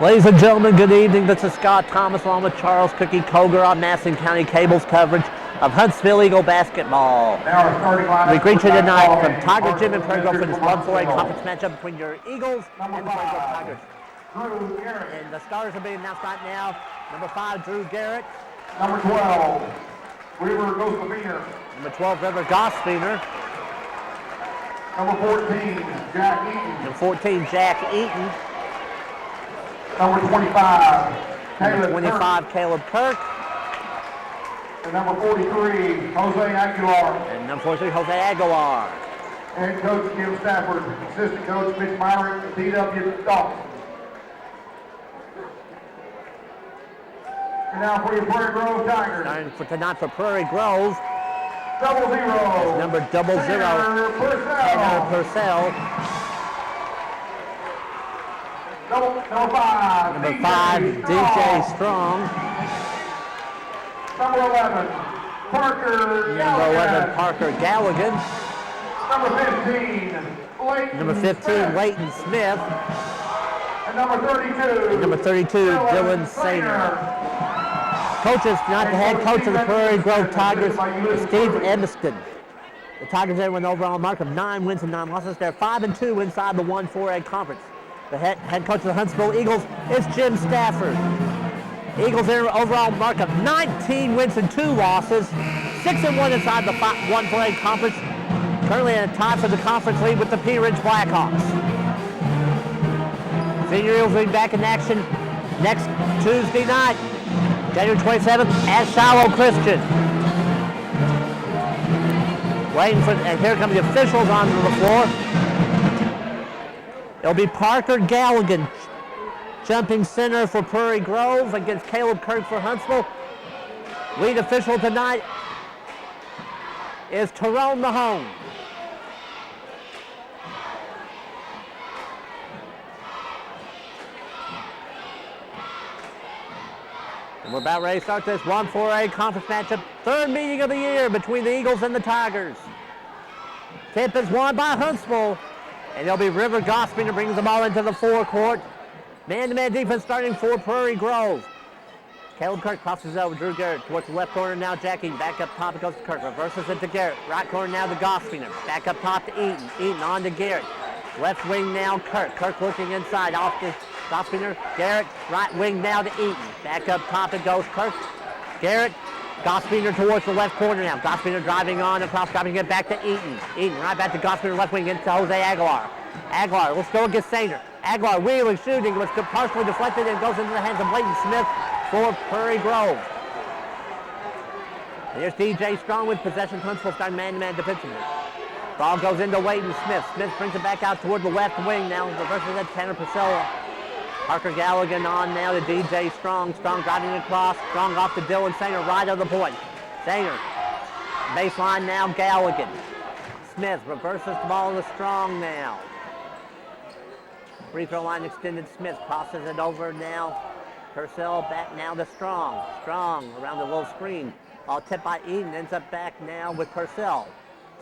Ladies and gentlemen, good evening. This is Scott Thomas along with Charles Cookie Koger on Madison County Cable's coverage of Huntsville Eagle basketball. We greet you tonight from Tiger Gym in Prairie for this 1-4A conference matchup between your Eagles and the Prairie Tigers. And the stars are being announced right now. Number 5, Drew Garrett. Number 12, River Goslaviner. Number 12, River Goslaviner. Number 14, Jack Eaton. Number 14, Jack Eaton. Number 25, Caleb Kirk. And number 43, Jose Aguilar. And number 43, Jose Aguilar. Head coach Kim Stafford, assistant coach Mitch Myrick, and D.W. Dawson. And now for your Prairie Grove Tigers. Starting for tonight for Prairie Grove. 00. That's number 00. Tanner Purcell. Number 5, DJ Strong. Number 11, Parker Galligan. Number 15, Leighton Smith. And number 32, Dylan Sainer. Coaches, not the head coach of the Prairie Grove Tigers, is Steve Emiston. The Tigers there with an overall mark of 9 wins and 9 losses. They're 5-2 inside the 1-4A conference. The head coach of the Huntsville Eagles is Jim Stafford. Eagles there overall mark of 19 wins and 2 losses, 6-1 inside the 1-4A conference. Currently in a tie for the conference lead with the Pea Ridge Blackhawks. Senior Eagles will be back in action next Tuesday night, January 27th at Shiloh Christian. Waiting for, and here come the officials onto the floor. It'll be Parker Galligan jumping center for Prairie Grove against Caleb Kirk for Huntsville. Lead official tonight is Tyrone Mahone. And we're about ready to start this 1-4A conference matchup. Third meeting of the year between the Eagles and the Tigers. Tip is won by Huntsville. And it'll be River Goslaviner brings the ball into the forecourt. Man-to-man defense starting for Prairie Grove. Caleb Kirk crosses over Drew Garrett towards the left corner now. Jackie back up top. It goes to Kirk. Reverses it to Garrett. Right corner now to Goslaviner. Back up top to Eaton. Eaton on to Garrett. Left wing now Kirk. Kirk looking inside off to Goslaviner. Garrett. Right wing now to Eaton. Back up top it goes Kirk. Garrett. Goslaviner towards the left corner now. Goslaviner driving on across, driving it back to Eaton. Eaton right back to Goslaviner left wing into Jose Aguilar. Aguilar, let's go against Sainer. Aguilar wheeling, shooting, was partially deflected and goes into the hands of Leighton Smith for Prairie Grove. And here's DJ Strong with possession. Huntsville starting man-to-man defensively. Ball goes into Leighton Smith. Smith brings it back out toward the left wing now. Reverses it to Tanner Purcell. Parker Galligan on now to DJ Strong. Strong driving across. Strong off to Dylan Sainer right of the point. Sainer. Baseline now Galligan. Smith reverses the ball to Strong now. Free throw line extended. Smith crosses it over now. Purcell back now to Strong. Strong around the little screen. Ball tipped by Eden. Ends up back now with Purcell.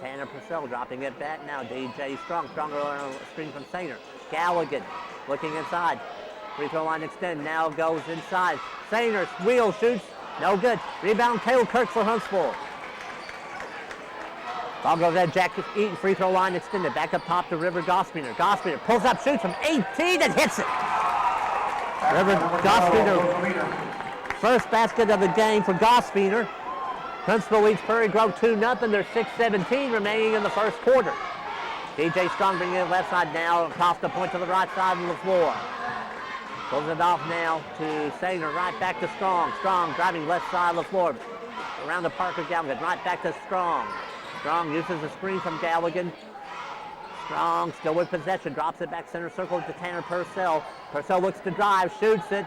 Tanner Purcell dropping it back now. DJ Strong. Stronger on a screen from Sainer. Galligan looking inside. Free throw line extend, now goes inside. Sainer, wheel, shoots, no good. Rebound, Caleb Kirk for Huntsville. Ball goes at Jack Eaton, free throw line extended. Back up top to River Goslaviner. Goslaviner pulls up, shoots from 18 and hits it. River Goslaviner, first basket of the game for Goslaviner. Huntsville leads Prairie Grove 2-0. There's 6:17 remaining in the first quarter. DJ Strong bringing it left side now, across the point to the right side of the floor. Pulls it off now to Sainer, right back to Strong. Strong driving left side of the floor. Around to Parker Galligan, right back to Strong. Strong uses the screen from Galligan. Strong still with possession, drops it back center circle to Tanner Purcell. Purcell looks to drive, shoots it.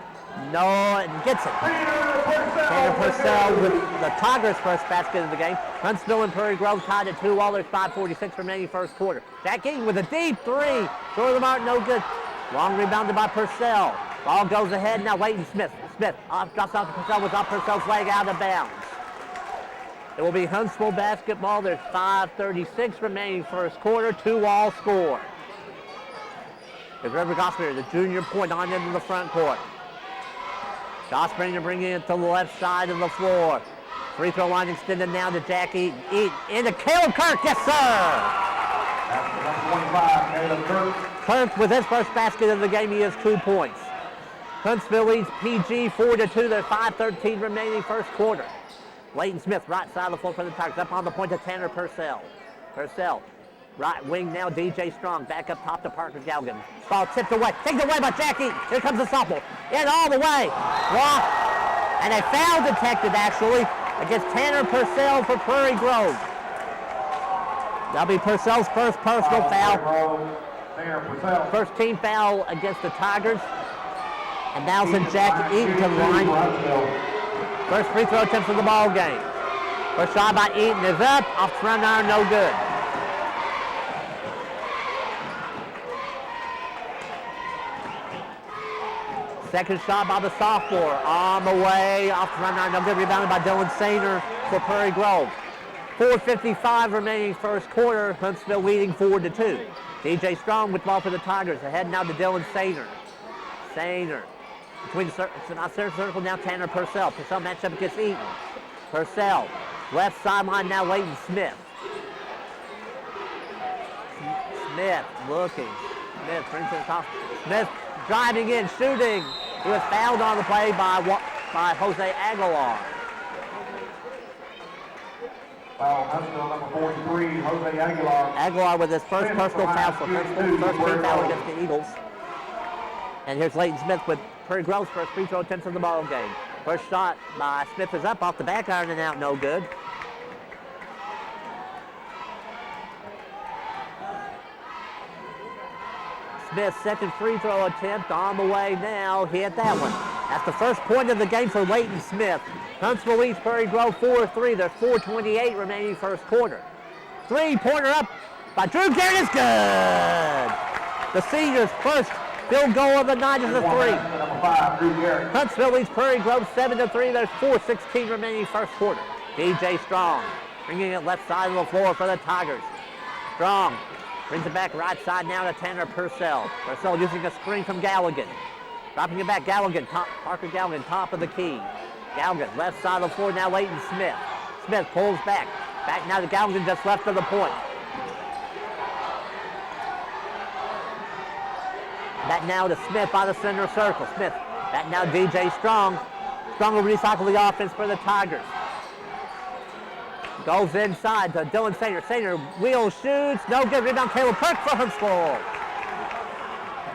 No, and gets it. Tanner Purcell with the Tigers' first basket of the game. Huntsville and Prairie Grove tied at 2 all. There's 5:46 remaining first quarter. Jack Eaton with a deep three. Short of the mark, no good. Long rebounded by Purcell. Ball goes ahead now. Leighton Smith. Smith drops off to Purcell, was off Purcell's leg out of bounds. It will be Huntsville basketball. There's 5:36 remaining first quarter. 2 all score. There's River Gospiner, the junior point on into the front court. Gospiner bringing it to the left side of the floor. Free throw line extended now to Jack Eaton. Eaton into Caleb Kirk, yes sir! That's number 25, Caleb Kirk. Kirk with his first basket of the game, he has 2 points. Huntsville leads PG 4-2, there's 5:13 remaining first quarter. Leighton Smith, right side of the floor for the Tigers, up on the point to Tanner Purcell. Purcell, right wing now, DJ Strong, back up top to Parker Galgan. Ball tipped away, taken away by Jack Eaton. Here comes the sophomore, in all the way. Blocked, and a foul detected actually against Tanner Purcell for Prairie Grove. That'll be Purcell's first personal foul. First team foul against the Tigers. And now send Jack Eaton to the line. First free throw attempt of the ball game. First shot by Eaton is up, off the front iron, no good. Second shot by the sophomore, on the way, off the front iron, no good. Rebounded by Dylan Sainer for Prairie Grove. 4:55 remaining first quarter, Huntsville leading 4-2. DJ Strong with ball for the Tigers, ahead now to Dylan Sainer. Sainer. Between the center circle now, Tanner Purcell. Purcell matched up against Eaton. Purcell, left sideline now, Leighton Smith. Smith looking. Smith brings it top. Smith driving in, shooting. He was fouled on the play by Jose Aguilar. Foul, Huntsville number 43, Jose Aguilar. Aguilar with his first personal foul for first team foul against the Eagles. And here's Leighton Smith with Prairie Grove's first free throw attempts of the ball game. First shot by Smith is up off the back iron and out, no good. Smith's second free throw attempt on the way now, hit that one. That's the first point of the game for Leighton Smith. Huntsville leads Prairie Grove 4-3. There's 4:28 remaining first quarter. Three-pointer up by Drew Garrett is good. The senior's first field goal of the night is a three. Number 5, Drew Garrett. Huntsville leads Prairie Grove 7-3. There's 4:16 remaining first quarter. DJ Strong bringing it left side of the floor for the Tigers. Strong brings it back right side now to Tanner Purcell. Purcell using a screen from Galligan. Dropping it back, Galligan, Parker Galligan, top of the key. Galligan, left side of the floor now, Leighton Smith. Smith pulls back. Back now to Galligan, just left of the point. Back now to Smith by the center circle. Smith, back now DJ Strong. Strong will recycle the offense for the Tigers. Goes inside to Dylan Sainer. Sainer wheel shoots, no good. Rebound Caleb Kirk for Huntsville.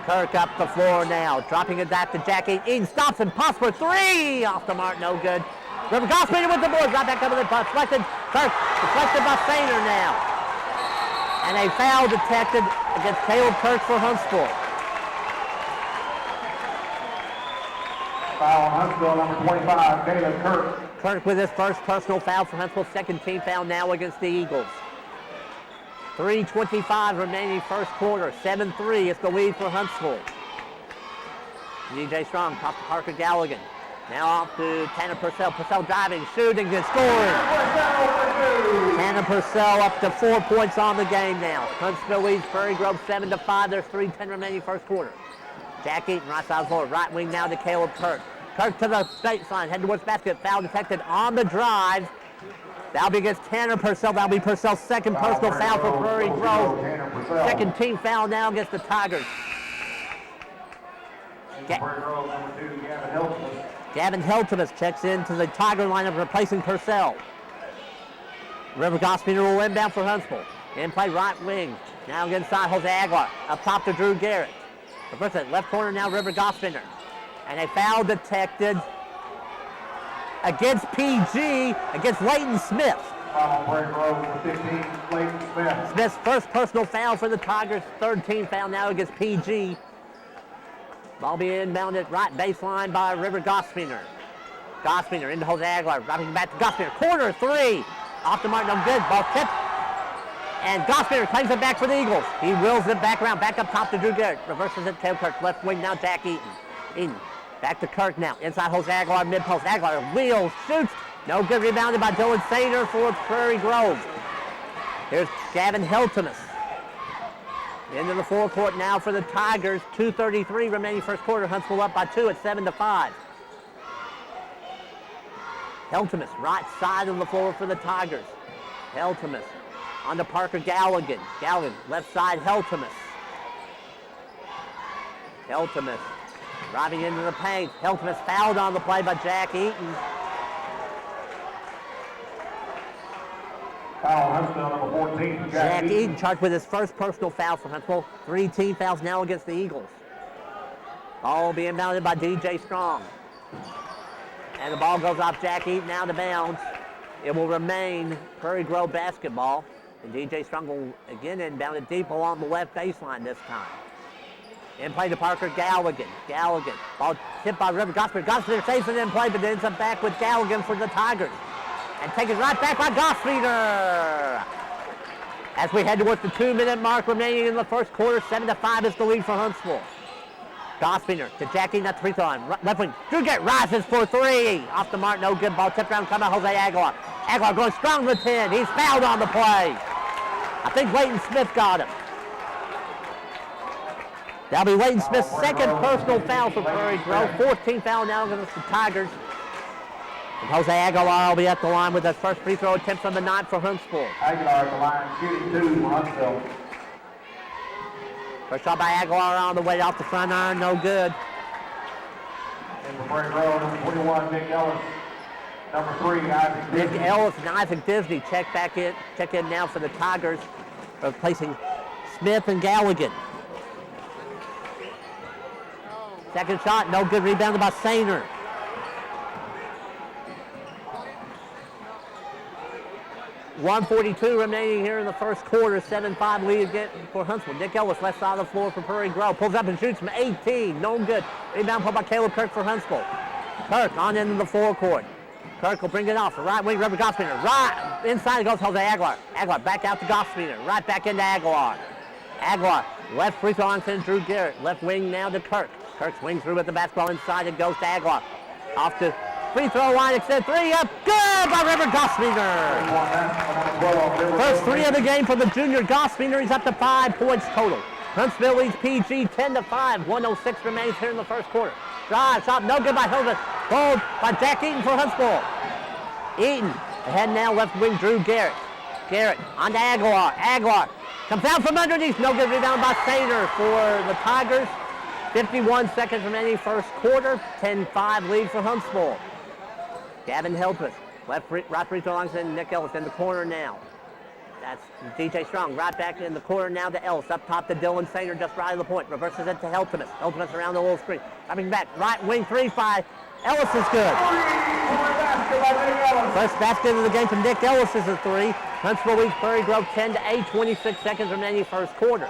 Kirk up the floor now, dropping it back to Jack Eaton. Eaton stops and pops for three. Off the mark, no good. River Gospiner with the boards, right back up to the butt. Deflected, Kirk, deflected by Sainer now. And a foul detected against Caleb Kirk for Huntsville. Foul on Huntsville, number 25, Caleb Kirk. Kirk with his first personal foul for Huntsville, second team foul now against the Eagles. 3:25 remaining first quarter, 7-3 is the lead for Huntsville. DJ Strong, top to Parker Galligan. Now off to Tanner Purcell. Purcell driving, shooting, and scoring. Tanner Purcell up to 4 points on the game now. Huntsville leads Prairie Grove 7-5. There's 3:10 remaining first quarter. Jack Eaton, right side floor, right wing now to Caleb Kirk. Kirk to the baseline, head towards basket. Foul detected on the drive. That'll be against Tanner Purcell. That'll be Purcell's second personal foul for Prairie Grove. Second team foul now against the Tigers. Gavin Heltimus checks into the Tiger lineup, replacing Purcell. River Gospiner will inbound for Huntsville. In play right wing. Now inside Jose Aguilar. Up top to Drew Garrett. Reverse it, left corner now River Gospiner. And a foul detected against PG, against Leighton Smith. Smith's first personal foul for the Tigers. Third team foul now against PG. Ball being inbounded right baseline by River Gospiner. Gospiner into Jose Aguilar, dropping back to Gospiner. Corner three. Off the mark, no good. Ball tipped. And Gospiner claims it back for the Eagles. He wheels it back around, back up top to Drew Garrett. Reverses it to Caleb Kirk. Left wing now, Jack Eaton. Eaton. Back to Kirk now. Inside Jose Aguilar, mid-post. Aguilar wheels, shoots. No good. Rebounded by Dylan Sainer for Prairie Grove. Here's Gavin Heltimus. Into the forecourt now for the Tigers. 2:33 remaining first quarter. Huntsville up by 2 at 7-5. Heltemus, right side of the floor for the Tigers. Heltemus on to Parker Galligan. Galligan, left side, Heltemus. Heltemus driving into the paint. Heltemus fouled on the play by Jack Eaton. Foul, Huntsville, number 14, Jack Eaton charged with his first personal foul for Huntsville. 3 team fouls now against the Eagles. Ball being bounded by DJ Strong. And the ball goes off Jack Eaton out of bounds. It will remain Prairie Grove basketball. And DJ Strong will again inbound it deep along the left baseline this time. In play to Parker Galligan. Galligan. Ball tipped by River Gosper. Gosper saves it in play, but ends up back with Galligan for the Tigers. And taken right back by Gosper. As we head towards the 2-minute mark remaining in the first quarter, 7-5 is the lead for Huntsville. Gosper to Jack Eaton at the free throw line. Left wing. Drew Garrett rises for 3. Off the mark, no good. Ball tipped around, come by Jose Aguilar. Aguilar going strong to the 10. He's fouled on the play. I think Leighton Smith got him. That'll be Leighton Smith's second personal foul for Prairie Grove. 14th foul now against the Tigers. And Jose Aguilar will be at the line with his first free throw attempt on the night for Huntsville. Aguilar at the line, shooting 2 for Huntsville. First shot by Aguilar on the way off the front iron, no good. And for Prairie Grove, number 21, Nick Ellis. Number 3, Isaac Nick Disney. Ellis and Isaac Disney check in now for the Tigers, replacing Smith and Galligan. Second shot, no good, rebounded by Sainer. .142 remaining here in the first quarter. 7-5 lead again for Huntsville. Nick Ellis, left side of the floor for Prairie Grove. Pulls up and shoots from 18. No good. Rebound pulled by Caleb Kirk for Huntsville. Kirk on into the forecourt. Kirk will bring it off. Right wing, Robert Gospeiner. Right inside goes Jose Aguilar. Aguilar back out to Gospeiner. Right back into Aguilar. Aguilar, left free throw line to Drew Garrett. Left wing now to Kirk. Kirk swings through with the basketball inside. It goes to Aguilar. Off to free throw line, extend 3 up. Good by River Gospeiner. First 3 of the game for the junior Gospeiner. He's up to 5 points total. Huntsville leads PG 10-5. 1:06 remains here in the first quarter. Drive, shot, no good by Hilda. Pulled by Jack Eaton for Huntsville. Eaton ahead now, left wing, Drew Garrett. Garrett on to Aguilar. Aguilar comes out from underneath. No good, rebound by Sainer for the Tigers. 51 seconds remaining first quarter. 10-5 lead for Huntsville. Gavin Helpus, right free throw line to Nick Ellis in the corner now. That's DJ Strong, right back in the corner now to Ellis. Up top to Dylan Sainer, just right of the point. Reverses it to Helpus. Helpus around the little screen. Coming back, right wing 3-5. Ellis is good. First basket of the game from Nick Ellis is a 3. Huntsville leads Prairie Grove 10-8. 26 seconds remaining first quarter.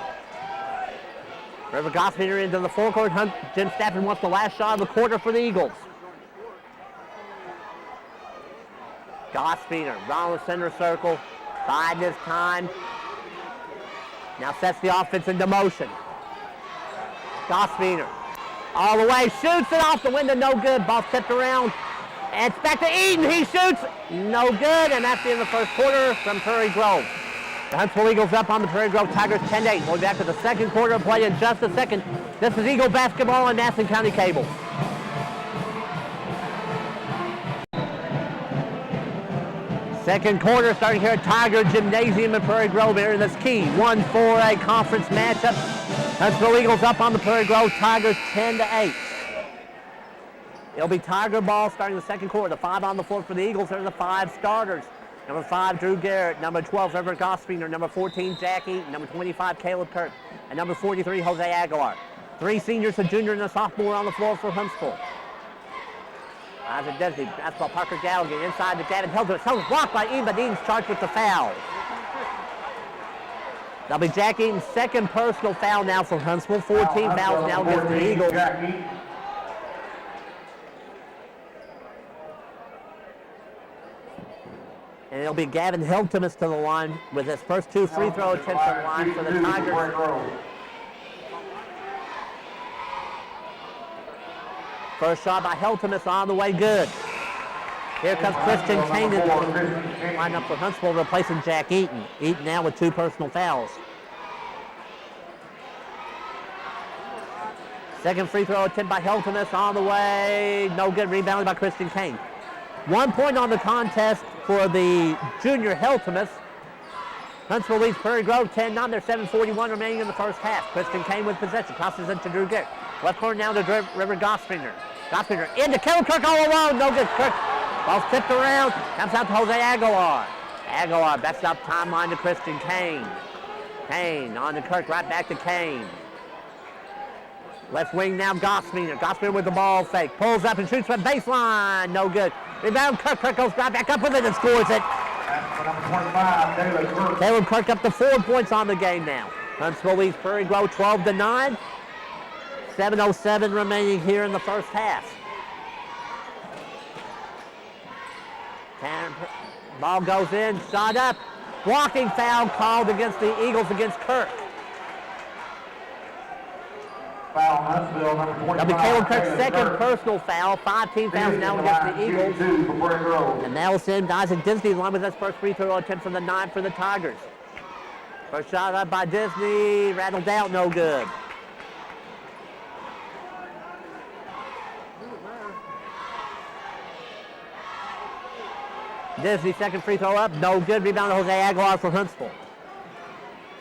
River Gospeiner into the forecourt. Jim Stafford wants the last shot of the quarter for the Eagles. Gospeiner, round the center circle. Biden this time. Now sets the offense into motion. Gospeiner all the way, shoots it off the window, no good. Ball tipped around. And it's back to Eaton, he shoots, no good. And that's the end of the first quarter from Prairie Grove. The Huntsville Eagles up on the Prairie Grove Tigers 10-8. We'll be back to the second quarter of play in just a second. This is Eagle basketball on Madison County Cable. Second quarter starting here at Tiger Gymnasium in Prairie Grove area. That's key. 1-4A conference matchup. Huntsville Eagles up on the Prairie Grove Tigers 10-8. It'll be Tiger ball starting the second quarter. The 5 on the floor for the Eagles. They're the 5 starters. Number 5, Drew Garrett. Number 12, River Gospeiner. Number 14, Jack Eaton. Number 25, Caleb Kirk. And number 43, Jose Aguilar. 3 seniors, a junior, and a sophomore on the floor for Huntsville. Isaac Disney, basketball, Parker Galligan inside to Gavin Hilder. It's blocked by Eaton, but Eaton's charged with the foul. That'll be Jack Eaton's second personal foul now for Huntsville. 14 fouls now against the Eagles. And it'll be Gavin Hiltimus to the line with his first 2 free throw attempts on the line for the Tigers. First shot by Heltemus on the way, good. Here comes Christian Kanan, line up for Huntsville, replacing Jack Eaton. Eaton now with 2 personal fouls. Second free throw attempt by Heltemus on the way. No good. Rebounded by Kristen Kane. 1 point on the contest for the junior Heltemus. Huntsville leads Prairie Grove 10-9. There's 7:41 remaining in the first half. Kristen Kane with possession. Crosses into Drew Garrett. Left corner now to River Gospinger. Gospinger into Caleb Kirk all alone. No good. Kirk. Ball's tipped around. Comes out to Jose Aguilar. Aguilar backs up timeline to Kristen Kane. Kane on to Kirk. Right back to Kane. Left wing now, Gospinger. Gospinger with the ball fake. Pulls up and shoots from baseline. No good. Rebound, Kirk. Kirk goes right back up with it and scores it. Number 25, Caleb Kirk. Caleb Kirk up to 4 points on the game now. Huntsville leads Prairie Grove 12-9. 7:07 remaining here in the first half. Ball goes in, shot up. Blocking foul called against the Eagles against Kirk. Foul, Huntsville, number 25. That'll be Caleb Kirk's second personal foul. 5 team fouls now against the Eagles. And that'll send Isaac Disney along with his first free throw attempt from the 9 for the Tigers. First shot up by Disney, rattled out, no good. Disney second free throw up, no good. Rebound to Jose Aguilar for Huntsville.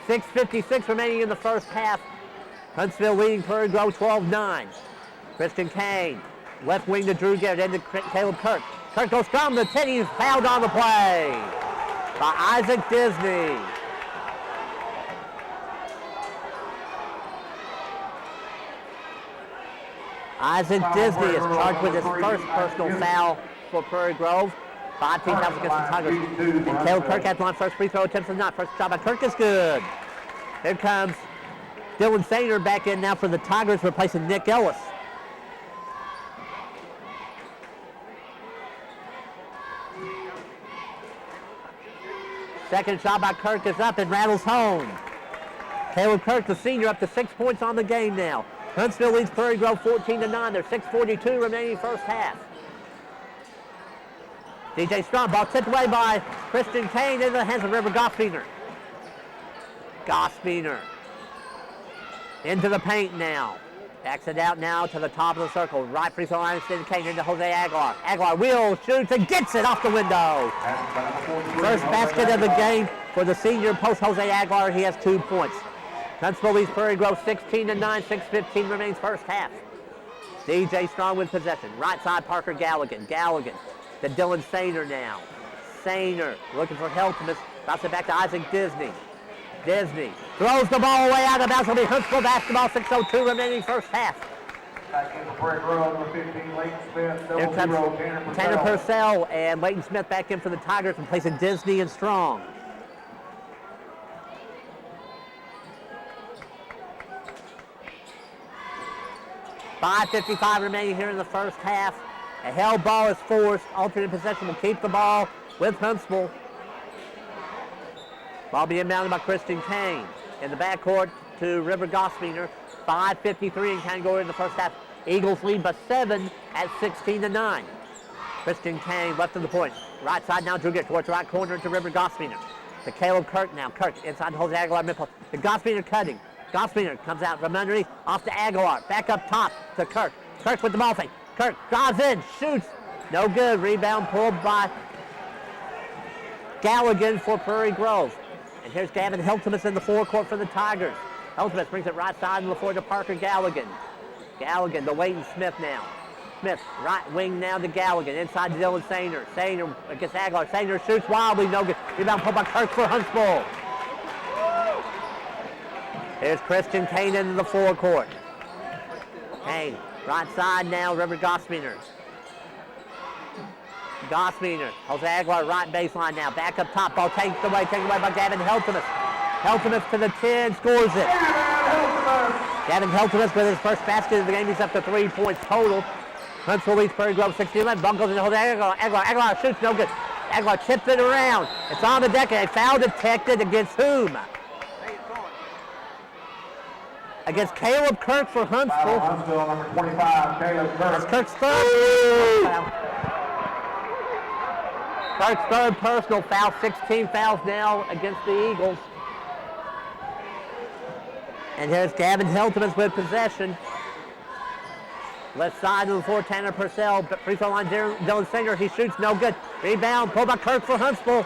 6:56 remaining in the first half. Huntsville leading Prairie Grove 12-9. Kristen Kane, left wing to Drew Garrett, into Caleb Kirk. Kirk goes strong to the 10, he's fouled on the play by Isaac Disney. Isaac Disney is charged with his first personal foul for Prairie Grove. 5 team fouls against the Tigers. And Caleb Kirk has one first free throw attempt or not. First shot by Kirk is good. Here comes Dylan Sainer back in now for the Tigers, replacing Nick Ellis. Second shot by Kirk is up and rattles home. Caleb Kirk, the senior, up to 6 points on the game now. Huntsville leads Prairie Grove 14-9. There's 6:42 remaining first half. DJ Strong, ball tipped away by Kristen Kane into the hands of River Gospinger. Gospinger into the paint now. Backs it out now to the top of the circle. Right free throw line, extended Kane into Jose Aguilar. Aguilar wheels, shoots, and gets it off the window. First basket of the game for the senior post Jose Aguilar. He has 2 points. Huntsville leads Prairie Grove 16-9, 6:15 remains first half. DJ Strong with possession. Right side, Parker Galligan. Galligan to Dylan Sainer now. Sainer looking for Heltemus. Bounce it back to Isaac Disney. Disney throws the ball away out of bounds. It'll be Huntsville basketball, 6:02 remaining first half. Back in for Prairie Grove, number 15, Leighton Smith. Here comes Tanner Purcell and Leighton Smith back in for the Tigers, replacing Disney and Strong. $5:55 remaining here in the first half. A held ball is forced. Alternate possession will keep the ball with Huntsville. Ball being mounted by Kristen Kane. In the backcourt to River Gospinger. 5:53 in category in the first half. Eagles lead by 7 at 16-9. Kristen Kane left of the point. Right side now, Drew Garrett towards the right corner to River Gospinger. To Caleb Kirk now. Kirk inside Jose Aguilar midpost. To Gospinger cutting. Gospinger comes out from underneath, off to Aguilar. Back up top to Kirk. Kirk with the ball fake. Kirk drives in, shoots. No good. Rebound pulled by Galligan for Prairie Grove. And here's Gavin Heltemus in the forecourt for the Tigers. Heltemus brings it right side and forward to Parker Galligan. Galligan to Leighton Smith now. Smith, right wing now to Galligan. Inside to Dylan Sainer. Sainer against Aguilar. Sainer shoots wildly, no good. Rebound pulled by Kirk for Huntsville. Here's Kristen Kane into the forecourt. Kane, right side now, River Gospinger. Gospinger, Jose Aguilar, right baseline now. Back up top, ball taken away by Gavin Heltemus. Heltemus to the 10, scores it. Gavin Heltemus with his first basket of the game. He's up to 3 points total. Huntsville leads Prairie Grove 16-11. Ball goes into Jose Aguilar. Aguilar shoots, no good. Aguilar chips it around. It's on the deck, and a foul detected against whom? Against Caleb Kirk for Huntsville. Huntsville, number 25, Caleb Kirk. That's Kirk's third foul. Kirk's third personal foul. 16 fouls now against the Eagles. And here's Gavin Heltemus with possession. Left side of the floor, Tanner Purcell. Free throw line, Dylan Singer. He shoots, no good. Rebound, pulled by Kirk for Huntsville.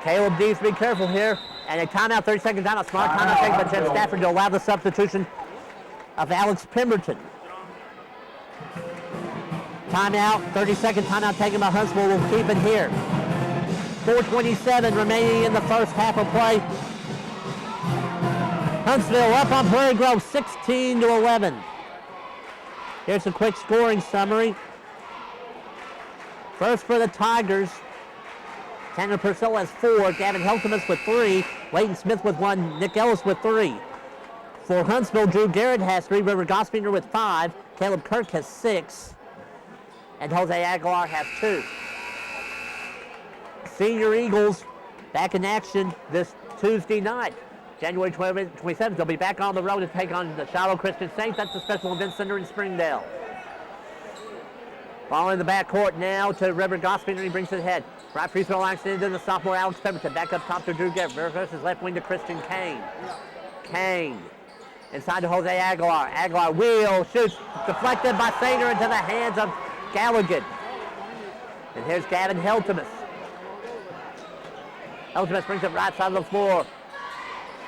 Caleb needs to be careful here. And a timeout, 30-second timeout. Smart timeout taken by Jen Stafford to allow the substitution of Alex Pemberton. Timeout, 30-second timeout taken by Huntsville. We'll keep it here. 4:27 remaining in the first half of play. Huntsville up on Prairie Grove, 16-11. Here's a quick scoring summary. First for the Tigers, Tanner Purcell has 4, Gavin Heltemus with 3, Leighton Smith with 1, Nick Ellis with 3. For Huntsville, Drew Garrett has 3, River Gospiner with 5, Caleb Kirk has 6, and Jose Aguilar has 2. Senior Eagles back in action this Tuesday night. January 27th, they'll be back on the road to take on the Shiloh Christian Saints. That's the Special Events Center in Springdale. Following the backcourt now to River Gospiner, he brings it ahead. Right free throw line extended to the sophomore Alex Pemberton. Back up top to Drew Garrett. Versus left wing to Christian Kane. Kane inside to Jose Aguilar. Aguilar wheel, shoots, deflected by Sainer into the hands of Galligan. And here's Gavin Heltemus. Heltemus brings it right side of the floor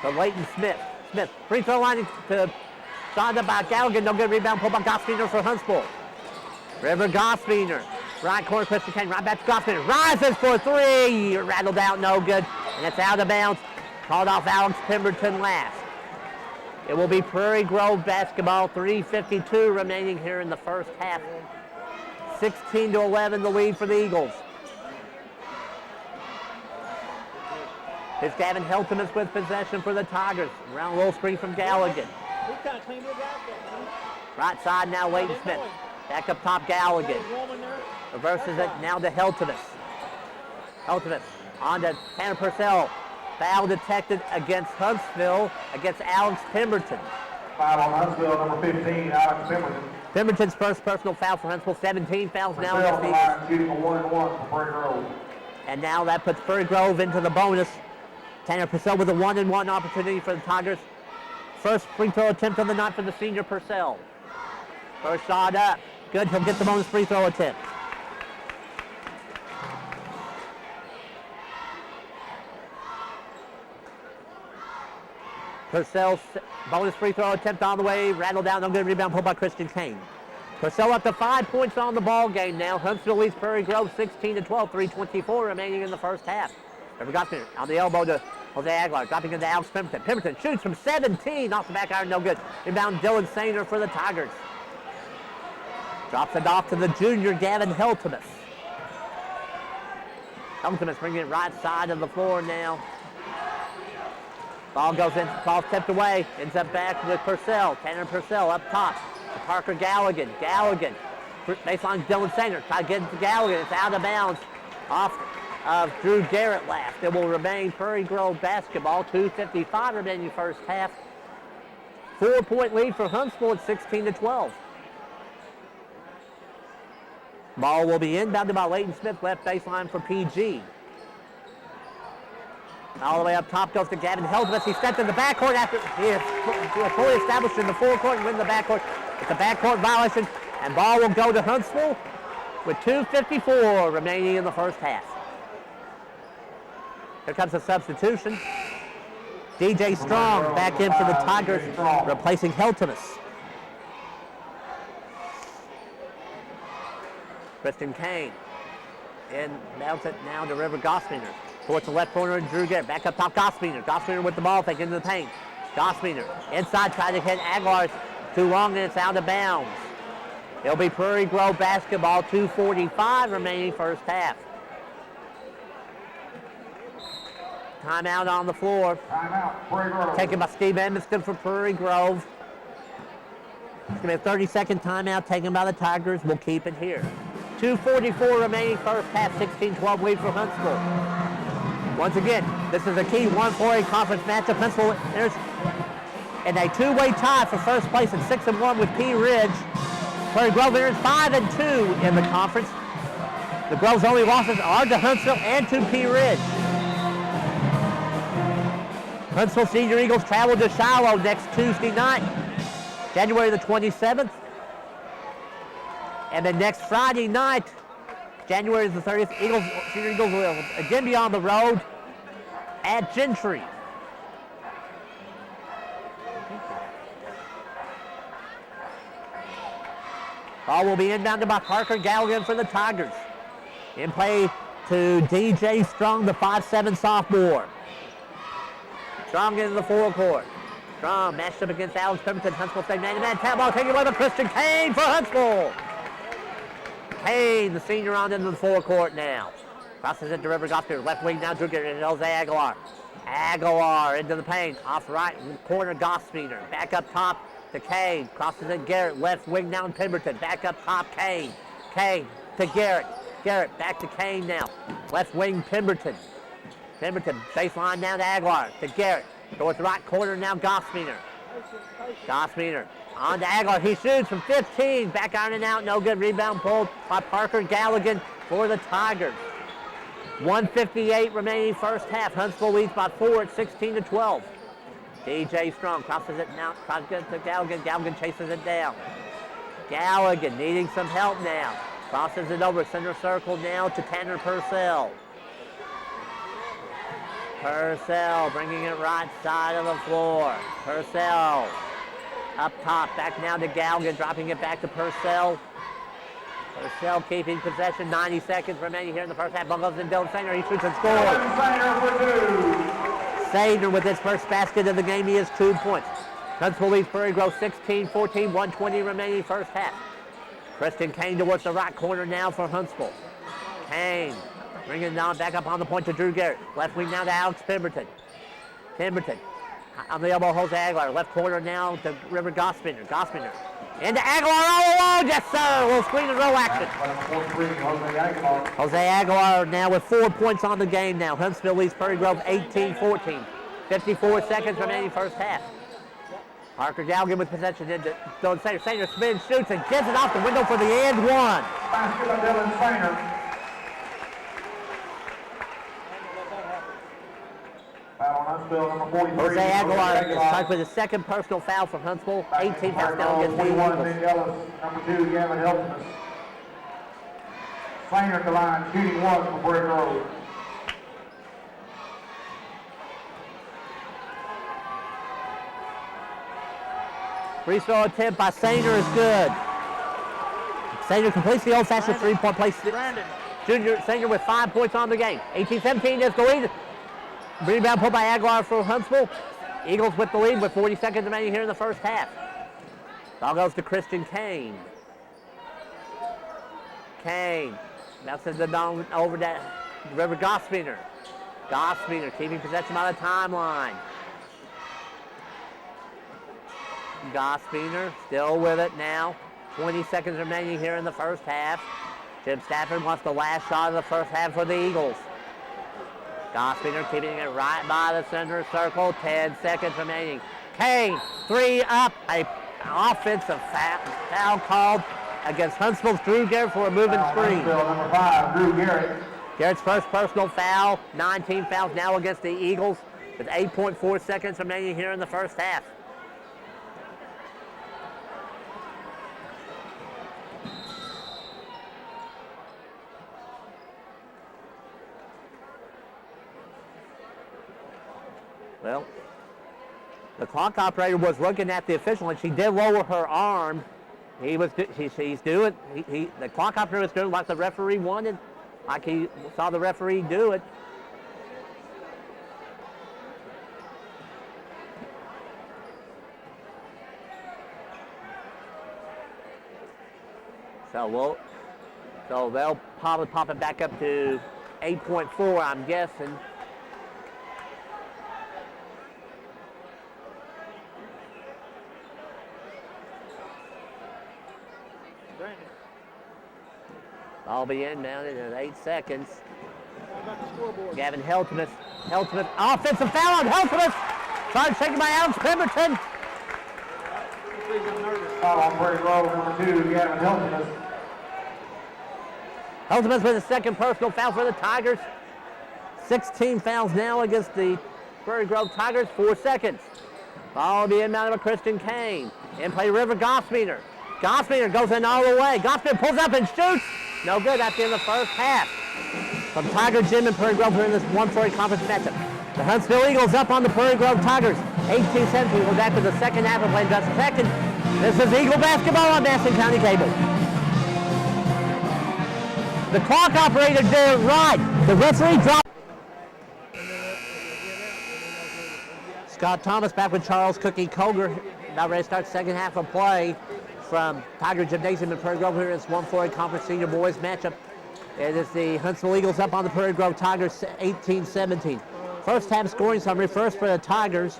to Leighton Smith. Smith, free throw line to started by Galligan. No good rebound, pulled by Gospiner for Huntsville. River Gospiner, right corner, Christian Kane, right back to Gospiner. Rises for 3, rattled out, no good. And it's out of bounds, called off Alex Pemberton last. It will be Prairie Grove basketball, 3:52 remaining here in the first half. 16-11 the lead for the Eagles. Here's Gavin Heltemus with possession for the Tigers. Round roll screen from Galligan. Right side now, Leighton Smith. Back up top, Galligan. Reverses it now to Heltemus. Heltemus on to Tanner Purcell. Foul detected against Huntsville, against Alex Pemberton. Foul on Huntsville, number 15, Alex Pemberton. Pemberton's first personal foul for Huntsville. 17 fouls now against the Eagles. Shooting a 1-1 for Prairie Grove. And now that puts Prairie Grove into the bonus. Tanner Purcell with a 1-and-1 opportunity for the Tigers. First free throw attempt of the night for the senior Purcell. First shot up. Good, he'll get the bonus free throw attempt. Purcell's bonus free throw attempt on the way, rattled down, no good rebound pulled by Christian Kane. Purcell up to 5 points on the ball game now. Huntsville leads Prairie Grove 16-12, 3:24 remaining in the first half. River Gospiner on the elbow to Jose Aguilar, dropping into Alex Pemberton. Pemberton shoots from 17, off the back iron, no good. Rebound Dylan Sainer for the Tigers. Drops it off to the junior Gavin Heltemus. Heltemus bringing it right side of the floor now. Ball goes in, ball tipped away, ends up back with Purcell. Tanner Purcell up top to Parker Galligan. Galligan, baseline Dylan Sainer, try to get it to Galligan. It's out of bounds off of Drew Garrett last. It will remain Prairie Grove basketball, 2:55 remaining first half. 4-point lead for Huntsville at 16-12. Ball will be inbounded by Leighton Smith, left baseline for PG. All the way up top goes to Gavin Heltemus. He stepped in the backcourt after he is fully established in the forecourt and win the backcourt. It's a backcourt violation, and ball will go to Huntsville with 2:54 remaining in the first half. Here comes a substitution. DJ Strong back in for the Tigers, replacing Heltemus. Christian Kane. And bounce it now to River Gospiner. Towards the left corner, Drew Garrett. Back up top, Gospiner. Gospiner with the ball, take into the paint. Gospiner inside, trying to hit Aguilar. Too long, and it's out of bounds. It'll be Prairie Grove basketball, 2:45 remaining first half. Timeout on the floor. Timeout, Prairie Grove. Taken by Steve Edmiston for Prairie Grove. It's going to be a 30-second timeout taken by the Tigers. We'll keep it here. 2:44 remaining first half, 16-12 lead for Huntsville. Once again, this is a key 1-4A conference matchup. Huntsville enters in a two-way tie for first place at 6-1 with Pea Ridge. Prairie Grove enters 5-2 in the conference. The Grove's only losses are to Huntsville and to Pea Ridge. Huntsville Senior Eagles travel to Shiloh next Tuesday night. January the 27th. And then next Friday night, January the 30th, Senior Eagles will again be on the road at Gentry. Ball will be inbounded by Parker Galligan for the Tigers. In play to DJ Strong, the 5'7" sophomore. Strong into the forecourt. Strong matched up against Alex Pemberton. Huntsville State man-to-man tap ball taken away by Christian Kane for Huntsville. Kane, the senior, on into the forecourt now. Crosses it to River Gospel. Left wing now, Drew Garrett and Jose Aguilar. Aguilar into the paint. Off right corner, Gospel. Back up top to Kane. Crosses it, Garrett. Left wing down, Pemberton. Back up top, Kane. Kane to Garrett. Garrett back to Kane now. Left wing, Pemberton. Pemberton, baseline down to Aguilar. To Garrett. Towards the right corner now, Gospel. Gospel on to Aguilar. He shoots from 15. Back iron and out. No good. Rebound pulled by Parker Galligan for the Tigers. 1:58 remaining first half. Huntsville leads by 4 at 16-12. DJ Strong crosses it now. Crosses it to Galligan. Galligan chases it down. Galligan needing some help now. Crosses it over center circle now to Tanner Purcell. Purcell bringing it right side of the floor. Purcell up top. Back now to Galligan. Dropping it back to Purcell. Purcell keeping possession. 90 seconds remaining here in the first half. Ball goes in Dylan Sainer. He shoots and scores. Sainer with his first basket of the game. He has 2 points. Huntsville leads Prairie Grove 16-14. 1:20 remaining first half. Preston Kane towards the right corner now for Huntsville. Kane bringing it down back up on the point to Drew Garrett. Left wing now to Alex Pemberton. Pemberton on the elbow, Jose Aguilar. Left corner now to River Gospiner. Gospiner into Aguilar all alone. Yes, sir. Little screen and roll action. Jose Aguilar now with 4 points on the game now. Huntsville leads Prairie Grove 18-14. 54 seconds remaining first half. Parker Galligan with possession into Dylan Sainer. Sainer spins, shoots, and gets it off the window for the and one. Basket by Dylan Sainer. Foul on Huntsville, number 43. Jose Aguilar is charged with his second personal foul for Huntsville. 18 fouls now against the 21, Eagles. Nick Ellis. Number 2, Gavin Helton. Sainer at the line, shooting 1 for Prairie Grove. Free throw attempt by Sainer is good. Sainer completes the old-fashioned three-point play. Junior Sainer with 5 points on the game. 18-17 is the lead. Rebound pulled by Aguilar for Huntsville. Eagles with the lead with 40 seconds remaining here in the first half. Ball goes to Christian Kane. Kane bounces it down over to River Gospiner. Gospiner keeping possession by the timeline. Gospiner still with it now. 20 seconds remaining here in the first half. Jim Stafford wants the last shot of the first half for the Eagles. Gospiner keeping it right by the center circle. 10 seconds remaining. Kane, 3 up. An offensive foul called against Huntsville's Drew Garrett for a moving screen. Number 5, Drew Garrett. Garrett's first personal foul. 19 fouls now against the Eagles with 8.4 seconds remaining here in the first half. Well, the clock operator was looking at the official, and she did lower her arm. He's doing. The clock operator was doing like the referee wanted, like he saw the referee do it. So they'll probably pop it back up to 8.4, I'm guessing. Ball be inbounded in 8 seconds. Gavin Heltmuth. Offensive foul on Heltmuth. Charge taken by Alex Pemberton. Foul on Prairie Grove, number 2, Gavin Heltmuth. Heltmuth with a second personal foul for the Tigers. 16 fouls now against the Prairie Grove Tigers. 4 seconds. Ball will be inbounded by Christian Kane. In play River Gospeiner. Gospeiner goes in all the way. Gospeiner pulls up and shoots. No good at the end of the first half. From Tiger Gym and Prairie Grove here in this 1-4 conference matchup. The Huntsville Eagles up on the Prairie Grove Tigers. 18-17. We're back with the second half of playing just a second. This is Eagle basketball on Madison County Cable. The clock operator did it right. The referee dropped. Scott Thomas back with Charles Cookie Koger. About ready to start second half of play from Tiger Gymnasium in Prairie Grove here in this 1-4 conference senior boys matchup. It is the Huntsville Eagles up on the Prairie Grove Tigers 18-17. First half scoring summary. First for the Tigers.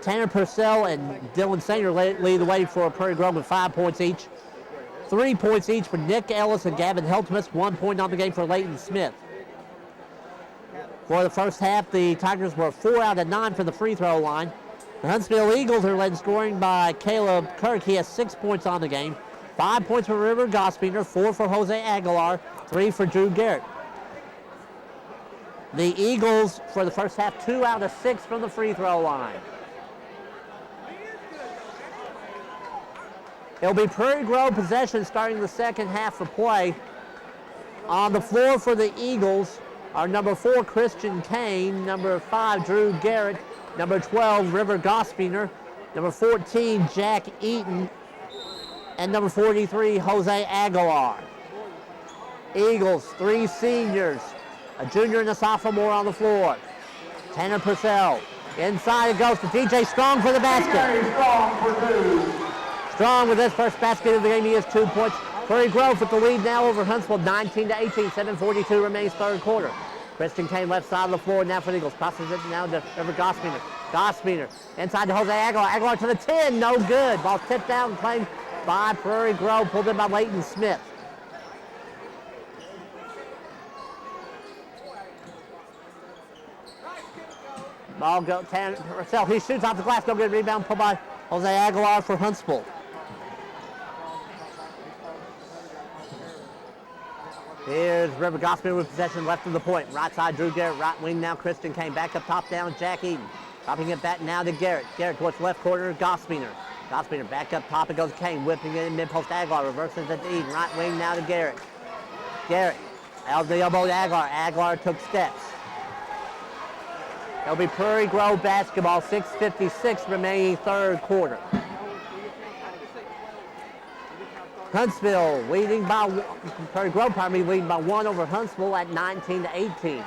Tanner Purcell and Dylan Sanger lead the way for Prairie Grove with 5 points each. 3 points each for Nick Ellis and Gavin Heltmus. 1 point on the game for Leighton Smith. For the first half, the Tigers were 4 out of 9 from the free throw line. The Huntsville Eagles are led in scoring by Caleb Kirk. He has 6 points on the game. 5 points for River Gospeiner, 4 for Jose Aguilar, 3 for Drew Garrett. The Eagles, for the first half, 2 out of 6 from the free throw line. It'll be Prairie Grove possession starting the second half of play. On the floor for the Eagles are number 4, Christian Kane, number 5, Drew Garrett, number 12, River Gospeiner, number 14, Jack Eaton, and number 43, Jose Aguilar. Eagles, 3 seniors, a junior and a sophomore on the floor. Tanner Purcell, inside it goes to DJ Strong for the basket. Strong with his first basket of the game, he has 2 points. Prairie Grove with the lead now over Huntsville, 19-18, 7:42 remains third quarter. Christian Kane left side of the floor now for the Eagles. Crosses it now to River Gospeiner. Gospeiner inside to Jose Aguilar. Aguilar to the 10, no good. Ball tipped out and claimed by Prairie Grove, pulled in by Leighton Smith. Ball go, Tanner Purcell, he shoots off the glass, no good. Rebound pulled by Jose Aguilar for Huntsville. Here's River Gospeiner with possession left of the point. Right side, Drew Garrett. Right wing now, Christian Kane. Back up top down, Jack Eaton. Dropping it back now to Garrett. Garrett towards left corner, Gospeiner. Gospeiner back up top, it goes Kane. Whipping it in mid-post, Aguilar. Reverses it to Eaton. Right wing now to Garrett. Garrett, out the elbow to Aguilar. Aguilar took steps. It'll be Prairie Grove basketball, 6:56 remaining third quarter. Huntsville leading by, Prairie Grove probably leading by 1 over Huntsville at 19-18.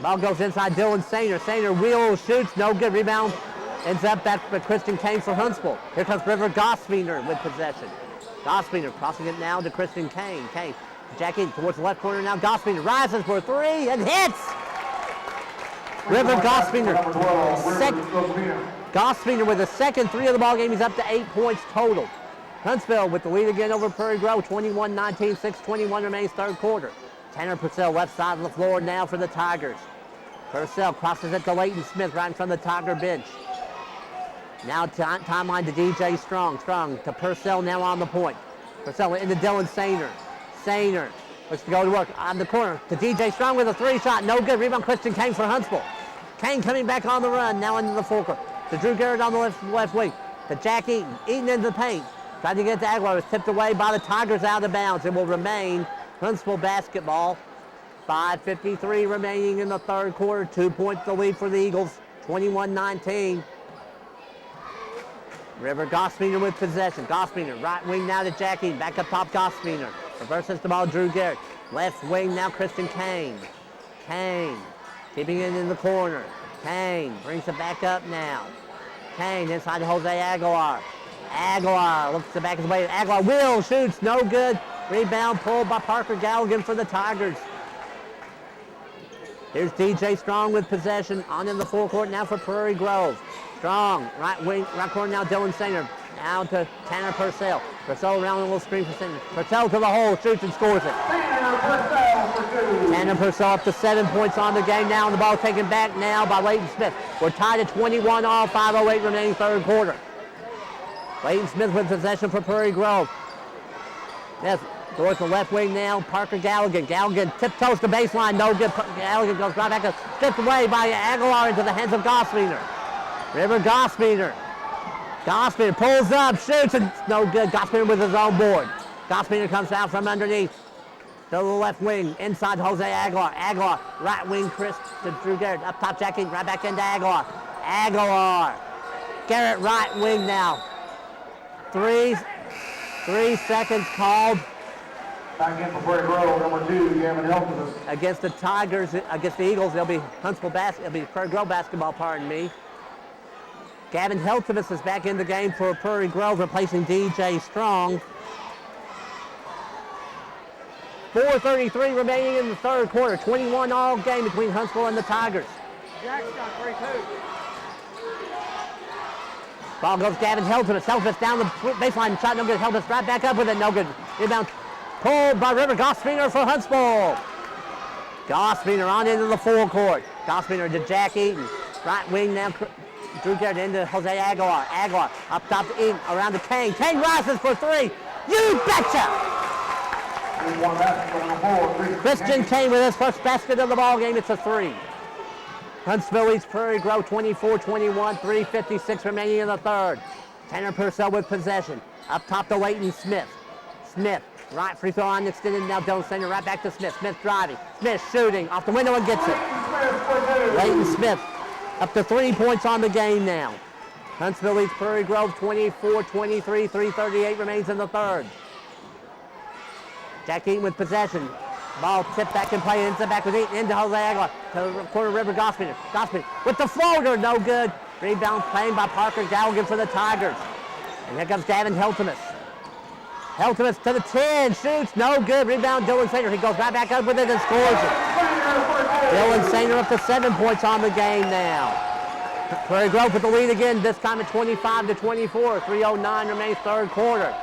Ball goes inside Dylan Sainer. Sainer wheels, shoots, no good. Rebound ends up back for Christian Kane for Huntsville. Here comes River Gospeiner with possession. Gospeiner crossing it now to Christian Kane. Kane, Jack in towards the left corner now. Gospeiner rises for 3 and hits! River Gospeiner. Gospeiner with the second 3 of the ball game. He's up to 8 points total. Huntsville with the lead again over Prairie Grove, 21-19, 6:21 remains third quarter. Tanner Purcell left side of the floor now for the Tigers. Purcell crosses it to Leighton Smith right in front of the Tiger bench. Now timeline to DJ Strong. Strong to Purcell now on the point. Purcell into Dylan Sainer. Sainer looks to go to work on the corner to DJ Strong with a 3 shot. No good. Rebound Christian Kane for Huntsville. Kane coming back on the run now into the forecourt. To Drew Garrett on the left wing. To Jack Eaton. Eaton into the paint. Tried to get to Aguilar. It was tipped away by the Tigers out of bounds. It will remain Huntsville basketball. 5:53 remaining in the third quarter. 2 points to lead for the Eagles. 21-19. River Gospeiner with possession. Gospeiner right wing now to Jack Eaton. Back up top Gospeiner. Reverses the ball, Drew Garrett. Left wing now Christian Kane. Kane keeping it in the corner. Kane brings it back up now. Kane inside to Jose Aguilar. Aguilar looks to back his way. Aguilar will shoots, no good. Rebound pulled by Parker Galligan for the Tigers. Here's DJ Strong with possession on in the forecourt now for Prairie Grove. Strong, right wing, right corner now Dylan Sainer. Now to Tanner Purcell. Purcell around a little screen for Sainer. Purcell to the hole, shoots and scores it. Tanner Purcell up to 7 points on the game now, and the ball taken back now by Leighton Smith. We're tied at 21 all, 5:08 remaining third quarter. Leighton Smith with possession for Prairie Grove. Yes, Towards the left wing now, Parker Galligan. Galligan tiptoes the baseline, no good. Galligan goes right back, stripped away by Aguilar into the hands of Goswiener. River Goswiener. Goswiener pulls up, shoots, and it's no good. Goswiener with his own board. Goswiener comes out from underneath. To the left wing, inside Jose Aguilar. Aguilar, right wing, Chris to Drew Garrett. Up top, Jackie, right back into Aguilar. Aguilar. Garrett, right wing now. 3 seconds called. Back in for Prairie Grove, number 2, Gavin Helton. Against the Tigers, against the Eagles, it'll be it'll be Prairie Grove basketball, pardon me. Gavin Heltimus is back in the game for Prairie Grove, replacing DJ Strong. 4:33 remaining in the third quarter. 21 all game between Huntsville and the Tigers. Jack's got 3-2. Ball goes Gavin Heltimus. Heltimus down the baseline, shot no good. Heltimus right back up with it, no good. Rebound pulled by River Goswiener for Huntsville. Goswiener on into the forecourt. Goswiener to Jack Eaton. Right wing now, Drew Garrett into Jose Aguilar. Aguilar up top to Eaton, around to Kane. Kane rises for 3. You betcha! Christian Kane with his first basket of the ball game. It's a 3. Huntsville leads Prairie Grove 24-21, 3:56 remaining in the third. Tanner Purcell with possession. Up top to Leighton Smith. Smith, right free throw line extended now. Dylan Sander right back to Smith. Smith driving. Smith shooting off the window and gets it. Leighton Smith up to 3 points on the game now. Huntsville leads Prairie Grove 24-23, 3:38 remains in the third. Jack Eaton with possession. Ball tipped back in play, into back with Eaton, into Jose Aguilar, to the corner River Goswiener. Goswiener with the floater, no good. Rebound claimed by Parker Galligan for the Tigers. And here comes Gavin Heltimus. Heltimus to the 10, shoots, no good. Rebound Dylan Sander, he goes right back up with it and scores it. Dylan Sander up to 7 points on the game now. Prairie Grove with the lead again, this time at 25-24, 3:09 remains third quarter.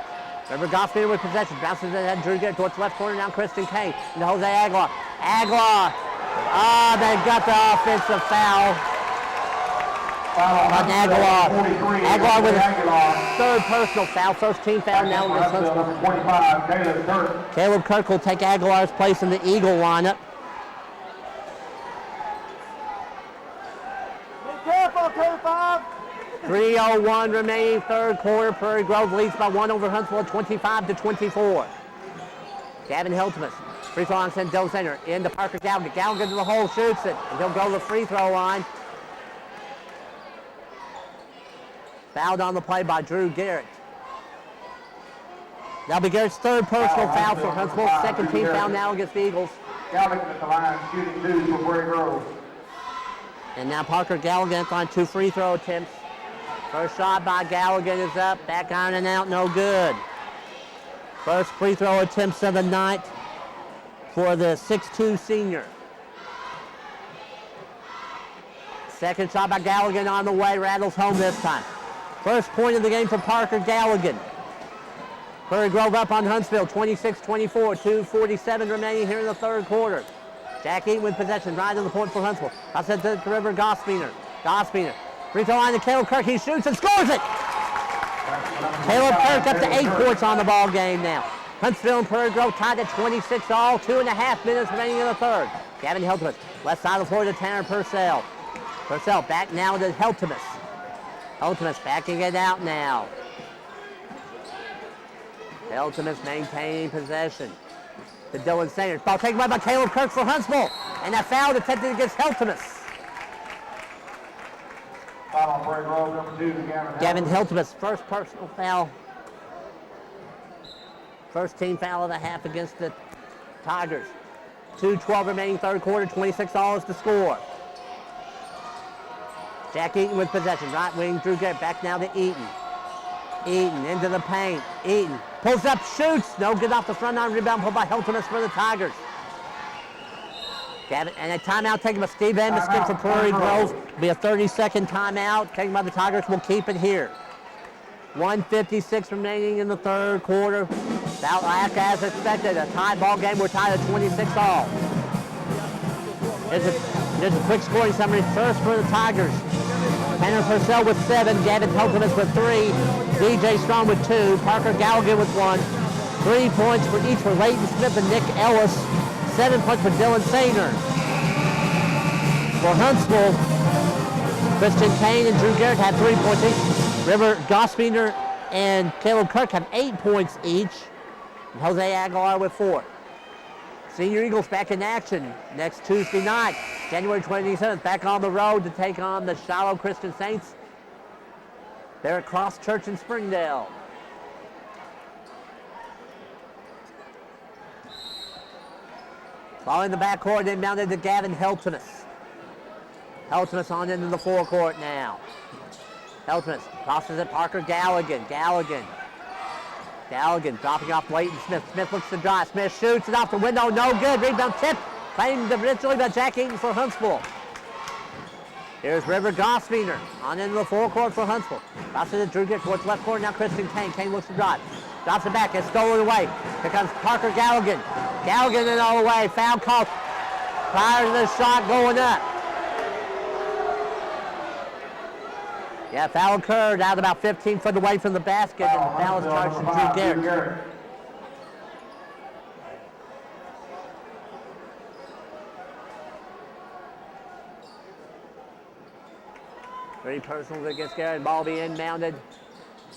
River Goswiener with possession, bounces it ahead, Drew Garrett towards left corner, now Christian Kane, into Jose Aguilar. Aguilar, they got the offensive foul on Aguilar. Aguilar with his third personal foul, first team foul now against Huntsville. Caleb Kirk will take Aguilar's place in the Eagle lineup. Be careful, 2-5. 3:01 remaining third quarter. Prairie Grove leads by 1 over Huntsville, 25-24. Gavin Heltimus, free throw line sent Dylan Sander into Parker Galligan. Galligan to the hole, shoots it, and he'll go to the free throw line. Fouled on the play by Drew Garrett. That'll be Garrett's third personal foul for Huntsville. Second team foul now against the Eagles. Galligan at the line, shooting 2 for Prairie Grove. And now Parker Galligan on 2 free throw attempts. First shot by Galligan is up, back on and out, no good. First free throw attempts of the night for the 6'2 senior. Second shot by Galligan on the way, rattles home this time. First point of the game for Parker Galligan. Prairie Grove up on Huntsville, 26-24, 2:47 remaining here in the third quarter. Jack Eaton with possession, right to the point for Huntsville. Pass it to River Goswiener. Goswiener. Free throw line to Caleb Kirk. He shoots and scores it. Caleb Kirk up to 8 points on the ball game now. Huntsville and Prairie Grove tied at 26 all. 2.5 minutes remaining in the third. Gavin Heltimus. Left side of the floor to Tanner Purcell. Purcell back now to Heltimus. Heltimus backing it out now. Heltimus maintaining possession. To Dylan Sander. Ball taken away by Caleb Kirk for Huntsville. And that foul attempted against Heltimus. Foul on Prairie Grove, number 2, Gavin Heltimus, first personal foul. First team foul of the half against the Tigers. 2:12 remaining third quarter, 26 all to score. Jack Eaton with possession. Right wing, Drew Garrett back now to Eaton. Eaton into the paint. Eaton pulls up, shoots. No good off the front line. Rebound pulled by Heltimus for the Tigers. Gavin, and a timeout taken by Steve Anderson for Prairie Grove. It'll be a 30-second timeout taken by the Tigers. We'll keep it here. 1:56 remaining in the third quarter. About like as expected, a tie ball game. We're tied at 26 all. Here's a quick scoring summary. First for the Tigers. Tanner Purcell with 7, Gavin Heltimus with 3, DJ Strong with 2, Parker Galligan with 1, 3 points for each for Leighton Smith and Nick Ellis. 7 points for Dylan Sainer. For Huntsville, Christian Kane and Drew Garrett have 3 points each. River Gospiner and Caleb Kirk have 8 points each. And Jose Aguilar with 4. Senior Eagles back in action next Tuesday night, January 27th, back on the road to take on the Shiloh Christian Saints. They're at Cross Church in Springdale. Following the backcourt, inbounded to Gavin Heltimus. Heltimus on into the forecourt now. Heltimus crosses it, Parker Galligan. Galligan dropping off Leighton Smith. Smith looks to drive. Smith shoots it off the window. No good. Rebound tip. Claimed eventually by Jack Eaton for Huntsville. Here's River Gospiner on into the forecourt for Huntsville. Drops it to Drew Gick towards left corner. Now Christian Kane. Kane looks to drive. Drops it back. It's stolen away. Here comes Parker Galligan. Galligan in all the way. Foul call prior to the shot going up. Yeah, foul occurred out about 15 foot away from the basket, and foul is charged to Drew Garrett. Three personals against Garrett. Ball being inbounded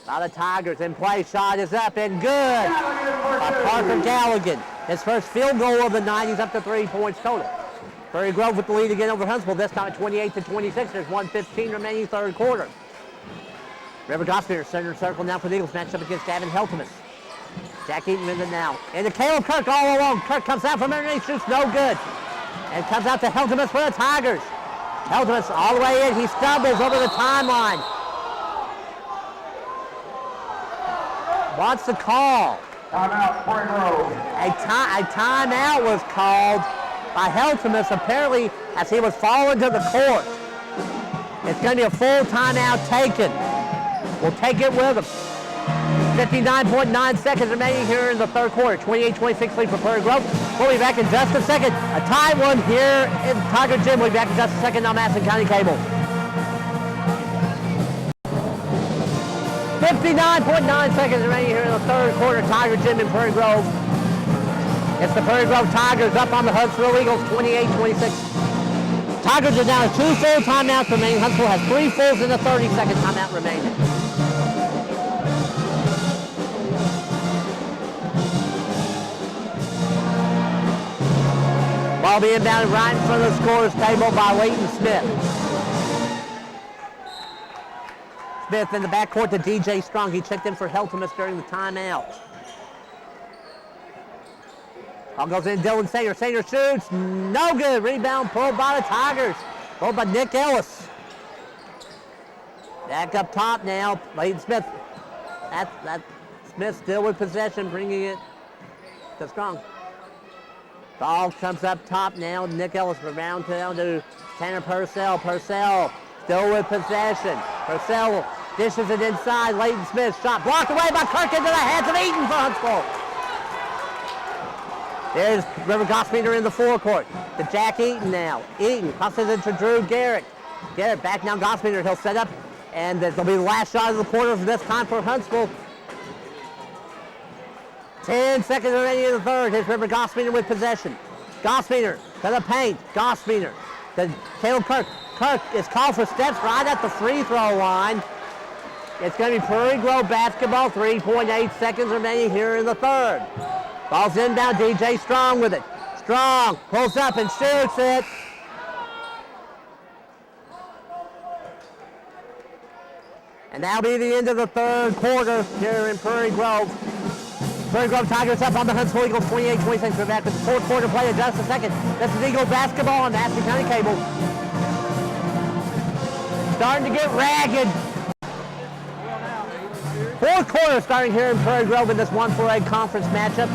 by the Tigers. In play, shot is up and good by Parker Galligan. His first field goal of the night. He's up to 3 points total. Prairie Grove with the lead again over Huntsville, this time at 28-26. There's 1:15 remaining third quarter. River Gospiner center circle now for the Eagles, matched up against Gavin Heltimus. Jack Eaton with it now. And to Caleb Kirk all alone. Kirk comes out from underneath, shoots no good. And comes out to Heltimus for the Tigers. Heltimus all the way in. He stumbles over the timeline. What's the call? Timeout, Prairie Grove. A timeout was called by Heltimus, apparently as he was falling to the court. It's going to be a full timeout taken. We'll take it with him. 59.9 seconds remaining here in the third quarter. 28-26 lead for Prairie Grove. We'll be back in just a second. A tight one here in Tiger Gym. We'll be back in just a second on Madison County Cable. 59.9 seconds remaining here in the third quarter. Tiger Gym in Prairie Grove. It's the Prairie Grove Tigers up on the Huntsville Eagles, 28-26. Tigers are down to 2 full timeouts remaining. Huntsville has 3 fulls and a 30-second timeout remaining. Ball being inbounded right in front of the scorer's table by Leighton Smith. Smith in the backcourt to DJ Strong. He checked in for Heltimus during the timeout. Ball goes in, Dylan Sanger. Sanger shoots, no good. Rebound pulled by the Tigers. Pulled by Nick Ellis. Back up top now, Leighton Smith. That Smith still with possession, bringing it to Strong. Ball comes up top now. Nick Ellis around down to Tanner Purcell. Purcell still with possession. Purcell dishes it inside. Leighton Smith shot blocked away by Kirk into the hands of Eaton for Huntsville. There's River Gospiner in the forecourt. To Jack Eaton now. Eaton crosses it to Drew Garrett. Garrett back now Gospiner. He'll set up, and this will be the last shot of the quarter for this time for Huntsville. 10 seconds remaining in the third. Here's River Gospiner with possession. Gospiner to the paint. Gospiner to Caleb Kirk. Kirk is called for steps right at the free throw line. It's going to be Prairie Grove basketball. 3.8 seconds remaining here in the third. Ball's inbound. DJ Strong with it. Strong pulls up and shoots it. And that'll be the end of the third quarter here in Prairie Grove. Prairie Grove Tigers up on the Huntsville Eagles, 28-26. We're back with the fourth quarter play in just a second. This is Eagles basketball on Madison County Cable. Starting to get ragged. Fourth quarter starting here in Prairie Grove in this 1-4A conference matchup.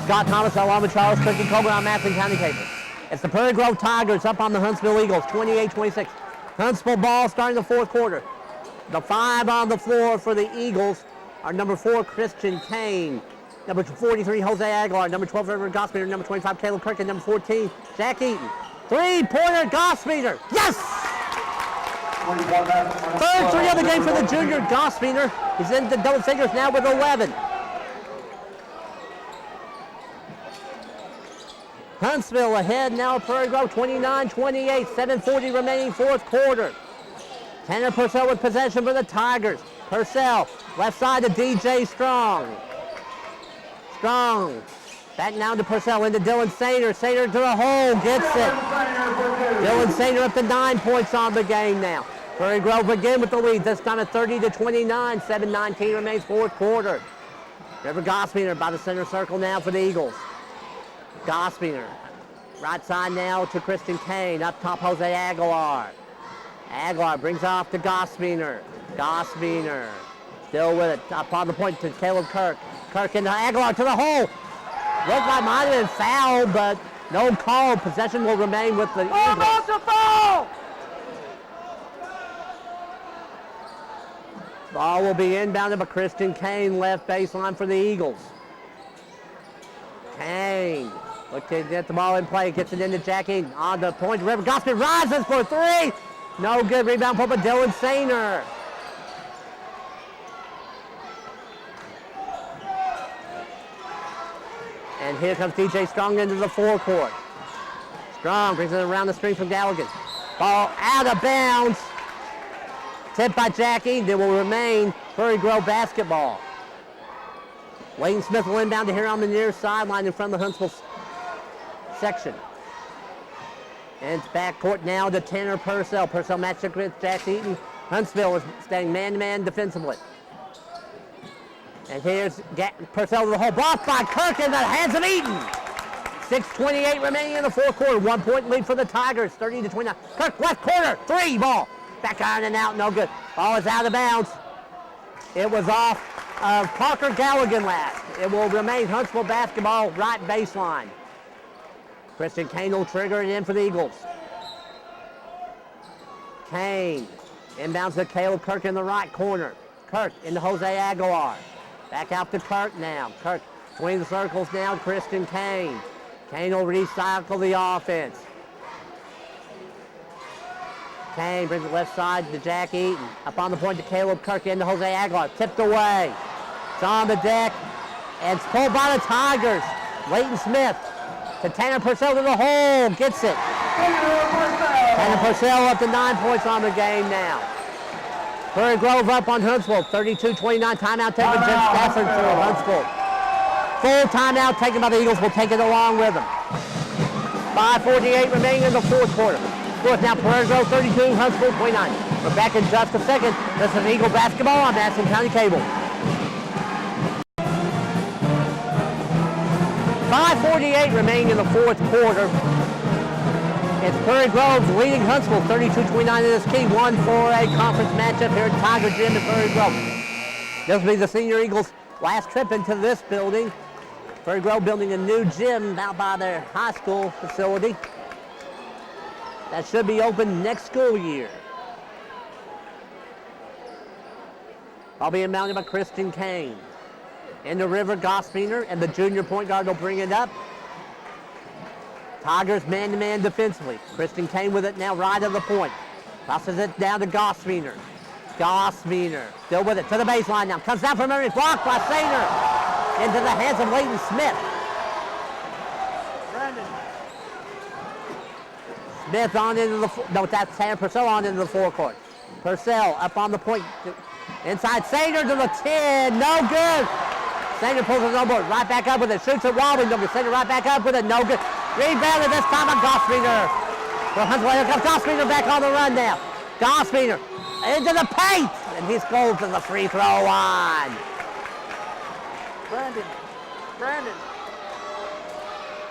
Scott Thomas along with Charles Cookie Cogan on Madison County Cable. It's the Prairie Grove Tigers up on the Huntsville Eagles, 28-26. Huntsville ball starting the fourth quarter. The 5 on the floor for the Eagles are number 4, Christian Kane. Number 43, Jose Aguilar. Number 12, River Gospiner. Number 25, Caleb Kirk. And number 14, Jack Eaton. Three-pointer Gospiner. Yes! Third three of the game for the junior Gospiner. He's in the double figures now with 11. Huntsville ahead now, Prairie Grove 29-28, 7:40 remaining fourth quarter. Tanner Purcell with possession for the Tigers. Purcell, left side to DJ Strong. Strong, back now to Purcell, into Dylan Sainer. Sainer to the hole, gets it. Dylan Sainer up to 9 points on the game now. Prairie Grove again with the lead, this time at 30-29, 7:19 remains fourth quarter. River Gospiner by the center circle now for the Eagles. Gospiner, right side now to Christian Kane, up top Jose Aguilar. Aguilar brings off to Gospiner. Gospiner, still with it, up on the point to Caleb Kirk. Kirk into Aguilar to the hole. Looked like might have been fouled, but no call. Possession will remain with the Eagles. Ball will be inbounded by Christian Kane, left baseline for the Eagles. Kane, looking to get the ball in play, gets it into Jackie, on the point, River Gospin rises for three. No good, rebound pulled by Dylan Sainer. And here comes DJ Strong into the forecourt. Strong brings it around the screen from Galligan. Ball out of bounds. Tipped by Jackie, there will remain Prairie Grove basketball. Leighton Smith will inbound to here on the near sideline in front of the Huntsville section. And it's backcourt now to Tanner Purcell. Purcell matched up with Jack Eaton. Huntsville is staying man-to-man defensively. And here's Purcell to the hole. Blocked by Kirk in the hands of Eaton. 6:28 remaining in the fourth quarter. 1 point lead for the Tigers, 30-29. Kirk left corner, three ball. Back iron and out, no good. Ball is out of bounds. It was off of Parker Galligan last. It will remain Huntsville basketball, right baseline. Christian Kane will trigger it in for the Eagles. Kane inbounds to Caleb Kirk in the right corner. Kirk into Jose Aguilar. Back out to Kirk now. Kirk between the circles now, Christian Kane. Kane will recycle the offense. Kane brings it left side to Jack Eaton. Up on the point to Caleb Kirk into Jose Aguilar. Tipped away. It's on the deck. And it's pulled by the Tigers. Leighton Smith to Tanner Purcell to the hole. Gets it. Tanner Purcell up to 9 points on the game now. Prairie Grove up on Huntsville. 32-29. Timeout taken by Jim Stafford for Huntsville. Full timeout taken by the Eagles. We'll take it along with them. 5:48 remaining in the fourth quarter. Fourth now, Prairie Grove 32, Huntsville 29. We're back in just a second. This is Eagle basketball on Madison County Cable. 5:48 remaining in the fourth quarter. It's Prairie Grove leading Huntsville 32-29 in this key 1-4A conference matchup here at Tiger Gym in Prairie Grove. This will be the Senior Eagles' last trip into this building. Prairie Grove building a new gym out by their high school facility. That should be open next school year. Ball being mounted by Christian Kane. Into River Gospiner, and the junior point guard will bring it up. Tigers man-to-man defensively. Christian Kane with it now right of the point. Tosses it down to Gospiner. Gospiner still with it to the baseline now. Comes down from underneath, blocked by Sainer. Into the hands of Leighton Smith. Smith on into the, no, that's Tanner Purcell on into the forecourt. Purcell up on the point. Inside Sainer to the 10, no good. Sainer pulls it on board, right back up with it. Shoots it wobbling, no good. Sainer right back up with it, no good. Rebounded this time by Gospiner. For Huntsville, here comes Gospiner back on the run now. Gospiner into the paint, and he's goal to the free throw line. Brandon.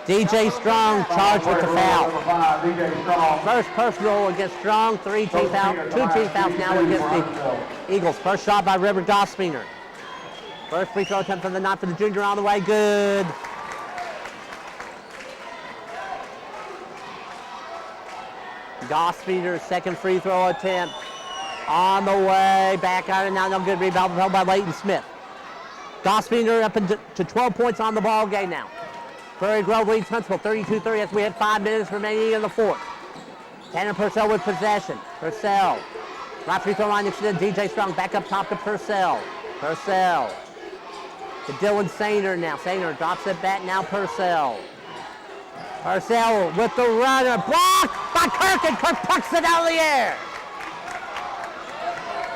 DJ Strong charged with the foul. DJ Strong. First personal against Strong, two team fouls now against the Eagles. First shot by River Gospiner. First free throw attempt of the night for the junior on the way, good. Gospiner's second free throw attempt on the way, back out and now, no good, rebound held by Leighton Smith. Gospiner up to 12 points on the ball game now. Prairie Grove leads Huntsville 32-30 as we have 5 minutes remaining in the fourth. Tanner Purcell with possession. Purcell, right free throw line extended. DJ Strong back up top to Purcell. Purcell to Dylan Sainer now. Sainer drops it back now. Purcell. Purcell with the runner. Blocked by Kirk, and Kirk pucks it out of the air.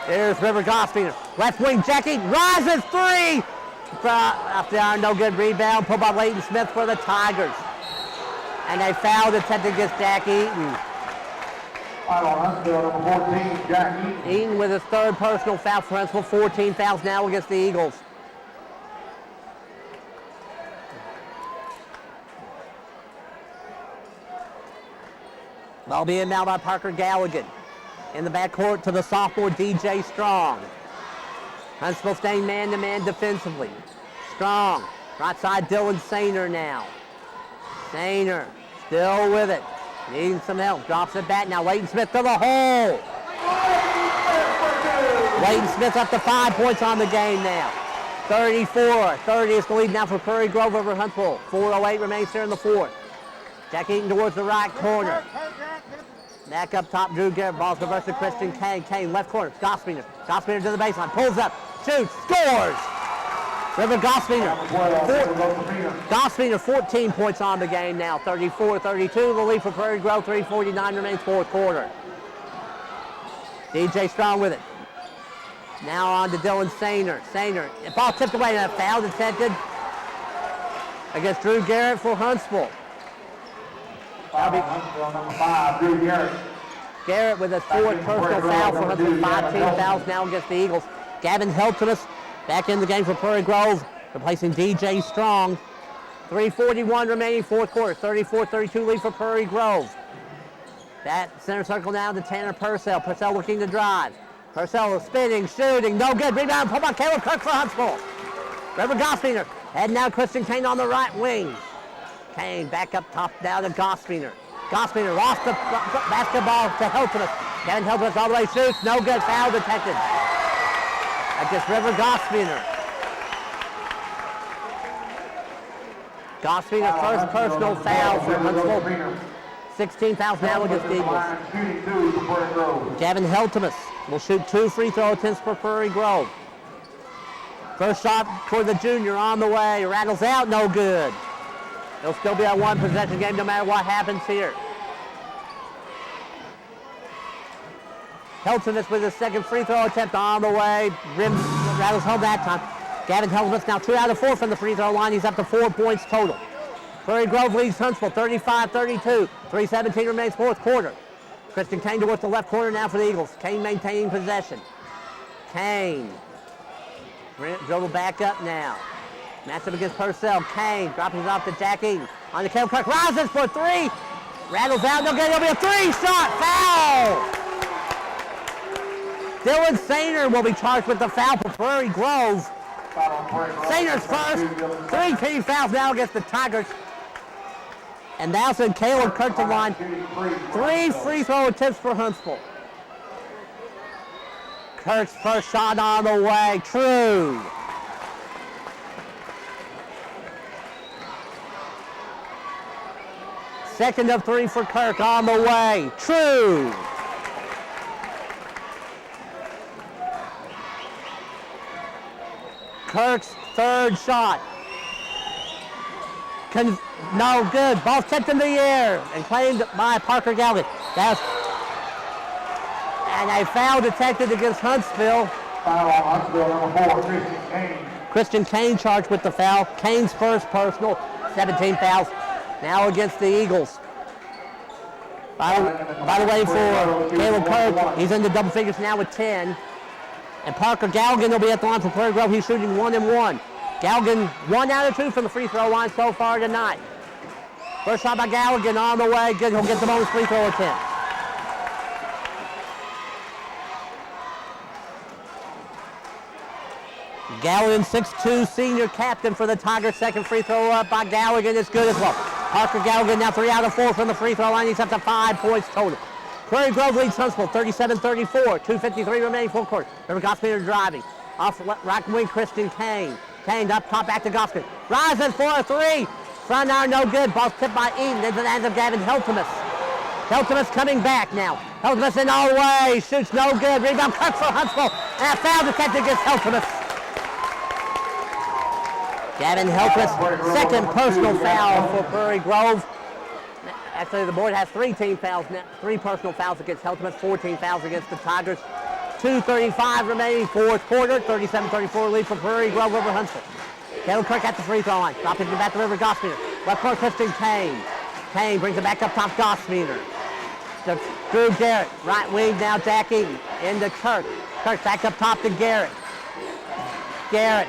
Here's River Gospiner. Left wing Jackie. Rises three. Up there, no good rebound. Pulled by Leighton Smith for the Tigers. And they fouled attempted against Jack Eaton. Foul on Huntsville, number 14, Jack Eaton. Eaton with his third personal foul for Huntsville. 14 fouls now against the Eagles. Ball being now by Parker Galligan. In the backcourt to the sophomore DJ Strong. Huntsville staying man-to-man defensively. Strong, right side Dylan Sainer now. Sainer still with it. Needing some help, drops it back now. Leighton Smith to the hole. Leighton Smith up to 5 points on the game now. 34-30 is the lead now for Prairie Grove over Huntsville. 4:08 remains here in the fourth. Jack Eaton towards the right corner. Back up top, Drew Garrett. Ball's reversed to Christian Kane. Kane, left corner. Gospiner. Gospiner to the baseline. Pulls up. Shoots. Scores. River Gospiner. Gospiner 14 points on the game now. 34-32. The lead for Prairie Grove. 3:49 remains fourth quarter. DJ Strong with it. Now on to Dylan Sainer. Sainer. Ball tipped away and a foul detected against Drew Garrett for Huntsville. Huntsville, number 5, Drew Garrett. Garrett with a fourth personal foul for Huntsville. 15 fouls now against the Eagles. Gavin Heltonis back in the game for Prairie Grove, replacing DJ Strong. 3:41 remaining fourth quarter. 34-32 lead for Prairie Grove. That center circle now to Tanner Purcell. Purcell looking to drive. Purcell spinning, shooting, no good. Rebound pulled by Caleb Kirk for Huntsville. River Gospiner heading now Christian Kane on the right wing. Kane back up top now to Gospiner. Gospiner lost the basketball to Heltonis. Kevin Heltonis all the way shoots, no good. Foul detected against River Gospiner. Gospiner first personal foul for Huntsville. 16 fouls now against the Eagles. Gavin Heltonis will shoot 2 free throw attempts for Prairie Grove. First shot for the junior on the way. Rattles out, no good. It'll still be a one possession game no matter what happens here. Heltonis with his second free throw attempt on the way. Rims rattles home that time. Gavin Heltonis now 2 out of 4 from the free throw line. He's up to 4 points total. Prairie Grove leads Huntsville 35-32. 3:17 remains fourth quarter. Christian Kane towards the left corner now for the Eagles. Kane maintaining possession. Kane. Dribble back up now. Matchup against Purcell. Kane dropping it off to Jack Eaton. On the Caleb Kirk. Rises for 3. Rattles out. No good. It'll be a 3-shot foul. Dylan Sainer will be charged with the foul for Prairie Grove. Sainer's first. 3 team fouls now against the Tigers. And now send Caleb Kirk to line. 3 free throw attempts for Huntsville. Kirk's first shot on the way. True. Second of 3 for Kirk on the way. True. Kirk's third shot. No good. Ball tipped in the air and claimed by Parker Galligan. And a foul detected against Huntsville. Foul on Huntsville, number 4, Christian Kane. Christian Kane charged with the foul. Kane's first personal. 17 fouls now against the Eagles. By the way, for Caleb Kirk, he's into double figures now with 10. And Parker Galligan will be at the line for Prairie Grove. He's shooting 1 and 1. Galligan 1 out of 2 from the free throw line so far tonight. First shot by Galligan on the way. Good. He'll get the bonus free throw attempt. Galligan, 6'2", senior captain for the Tigers. Second free throw up by Galligan is good as well. Parker Galligan now 3 out of 4 from the free throw line. He's up to 5 points total. Prairie Grove leads Huntsville 37-34. 2:53 remaining full court. River Gospiner driving. Off right wing, Christian Kane. Kane up top, back to Gospiner. Rises for a 3. Front iron, no good. Ball tipped by Eaton into the hands of Gavin Heltonis. Heltonis coming back now. Heltonis in all the way. Shoots no good. Rebound cut for Huntsville. And a foul detected against Heltonis. Gavin Heltonis, second personal foul for Prairie Grove. Actually, the board has 3 team fouls now, 3 personal fouls against Heltman, 14 fouls against the Tigers. 2:35 remaining, fourth quarter, 37-34 lead for Prairie Grove over Huntsville. Caleb Kirk at the free throw line, dropping it back to River Gosmeter. Left court, Christian Kane. Kane brings it back up top, Gosmeter. To Drew Garrett, right wing now, Jack Eaton. Into Kirk. Kirk back up top to Garrett. Garrett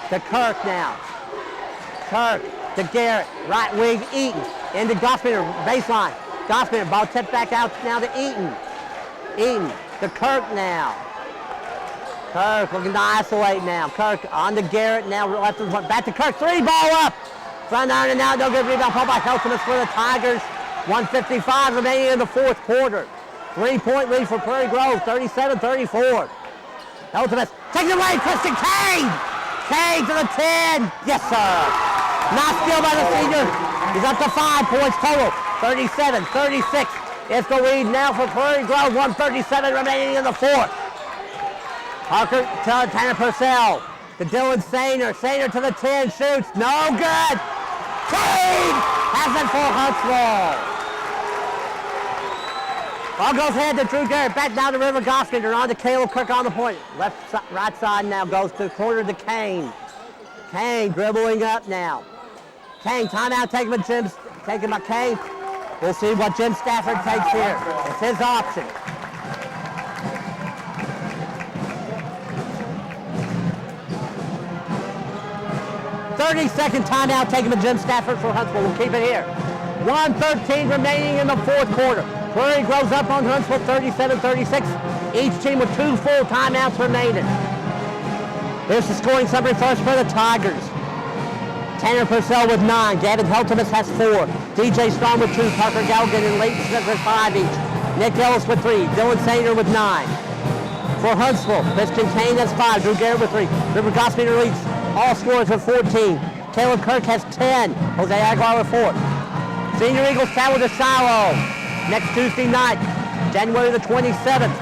to Kirk now. Kirk to Garrett, right wing, Eaton. Into Gosmeter, baseline. Gosmeter, ball tipped back out now to Eaton. Eaton to Kirk now. Kirk looking to isolate now. Kirk on to Garrett now, left of back to Kirk, 3 ball up. Front iron and now, no good rebound, called by Heltman for the Tigers. 1:55 remaining in the fourth quarter. 3-point lead for Prairie Grove, 37-34. Heltman taking away, Christian Kane. Kane to the 10. Yes, sir. Not steal by the senior. He's up to 5 points total. 37-36 is the lead now for Prairie Grove. 1:37 remaining in the fourth. Parker to Tanner Purcell. To Dylan Sainer. Sainer to the 10. Shoots. No good. Kane has it for Huntsville. Ball goes ahead to Drew Garrett. Back down to River Gosmeter. On to Caleb Kirk on the point. Right side now goes to the corner to Kane. Kane dribbling up now. Kane, timeout taken by Kane. We'll see what Jim Stafford takes here. It's his option. Thirty-second timeout taken by Jim Stafford for Huntsville. We'll keep it here. 1:13 remaining in the fourth quarter. Prairie Grove's up on Huntsville 37-36. Each team with 2 full timeouts remaining. Here's the scoring summary first for the Tigers. Tanner Purcell with 9. Gavin Heltemus has 4. DJ Strong with 2. Parker Galgan and Leighton Smith with 5 each. Nick Ellis with 3. Dylan Sainer with 9. For Huntsville, Christian Kane has 5. Drew Garrett with 3. River Gosmeter leads all scorers with 14. Caleb Kirk has 10. Jose Aguilar with 4. Senior Eagles travel to Shiloh next Tuesday night, January the 27th.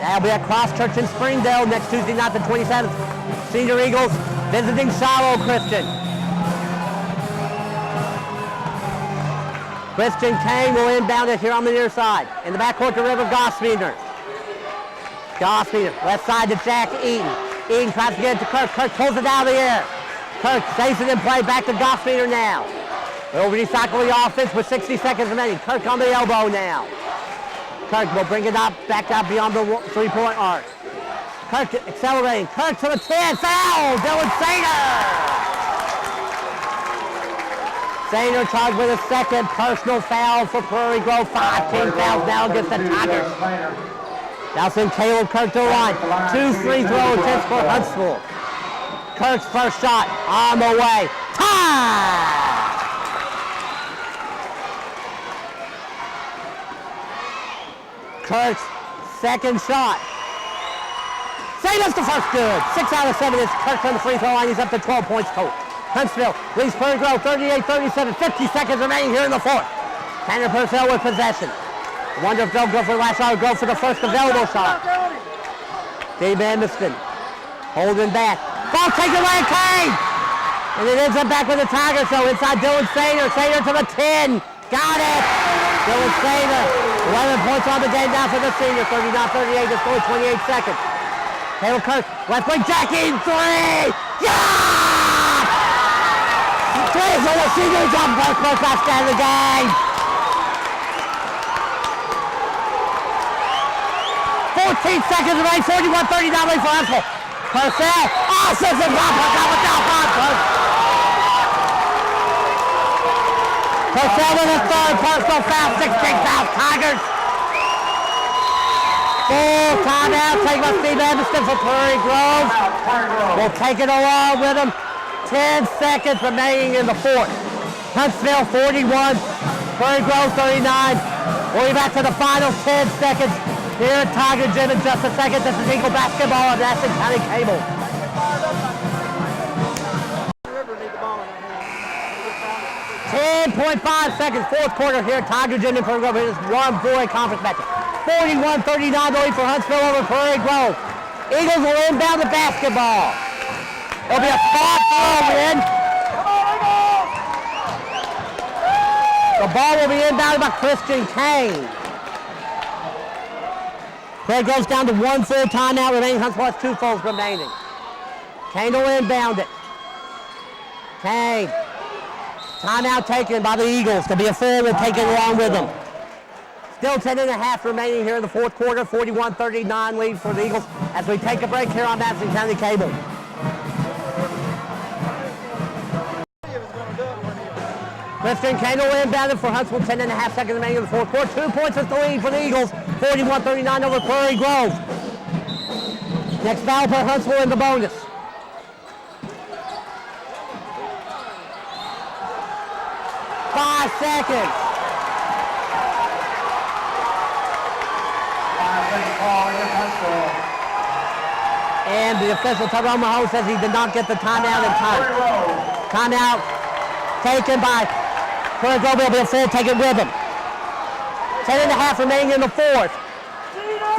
That'll be at Cross Church in Springdale next Tuesday night, the 27th. Senior Eagles visiting Shiloh Christian. Christian Kane will inbound it here on the near side. In the backcourt to River Gosmeter. Gosmeter, left side to Jack Eaton. Eaton tries to get it to Kirk. Kirk pulls it out of the air. Kirk stays it in play, back to Gosmeter now. They'll recycle the offense with 60 seconds remaining. Kirk on the elbow now. Kirk will bring it up, back up beyond the 3-point arc. Kirk accelerating. Kirk to the 10. Foul! Dylan Sainer! Sainer charged with a second personal foul for Prairie Grove. 5 team fouls now against the Tigers. Now send Caleb Kirk to the line. 2 free throw attempts for Huntsville. Kirk's first shot on the way. Tie! Kirk's second shot. Saner's the first good. 6 out of 7 is Kirk on the free throw line. He's up to 12 points total. Huntsville leads Prairie Grove 38-37. 50 seconds remaining here in the fourth. Tanner Purcell with possession. Wonder if they'll go for the last shot or go for the first available shot. Dave Anderson holding back. Ball taken away, Kane! And it ends up back with the Tigers, so inside Dylan Sainer. Sainer to the 10. Got it! Dylan Sainer, 11 points on the game now for the senior. 39-38, just going 28 seconds. Caleb Kirk, left wing, Jackie, 3! Yeah! 3 for the seniors on first last stand of the game. 14 seconds remaining, 41-39 lead for Huntsville. Purcell, says it wrong, Purcell with a third personal foul, 16 fouls, Tigers. Full timeout, taken by Steve Anderson for Prairie Grove. We'll take it along with him. 10 seconds remaining in the fourth. Huntsville 41, Prairie Grove 39. We'll be back to the final 10 seconds. Here at Tiger Gym in just a second. This is Eagle Basketball on Ashland County Cable. 10.5 seconds, fourth quarter here at Tiger Gym in Prairie Grove. It is 1-4 conference matchup. 41-39 lead for Huntsville over Prairie Grove. Eagles will inbound the basketball. It'll be a far throw in. The ball will be inbounded by Christian Kane. Prairie goes down to 1 full timeout remaining. Huntsville has 2 fulls remaining. Kane will inbound it. Kane. Timeout taken by the Eagles. To be a full, will take it along with them. Still 10.5 remaining here in the fourth quarter. 41-39 lead for the Eagles as we take a break here on Madison County Cable. Christian Kane will inbound it for Huntsville. 10.5 seconds remaining in the fourth quarter. 2 points is the lead for the Eagles. 41-39 over Prairie Grove. Next foul for Huntsville in the bonus. Five seconds. 5-second call against Huntsville. And the official, Tyrone Mahone, says he did not get the timeout in time. Timeout taken by Prairie Grove. Will be a full, take it with him. 10.5 remaining in the fourth.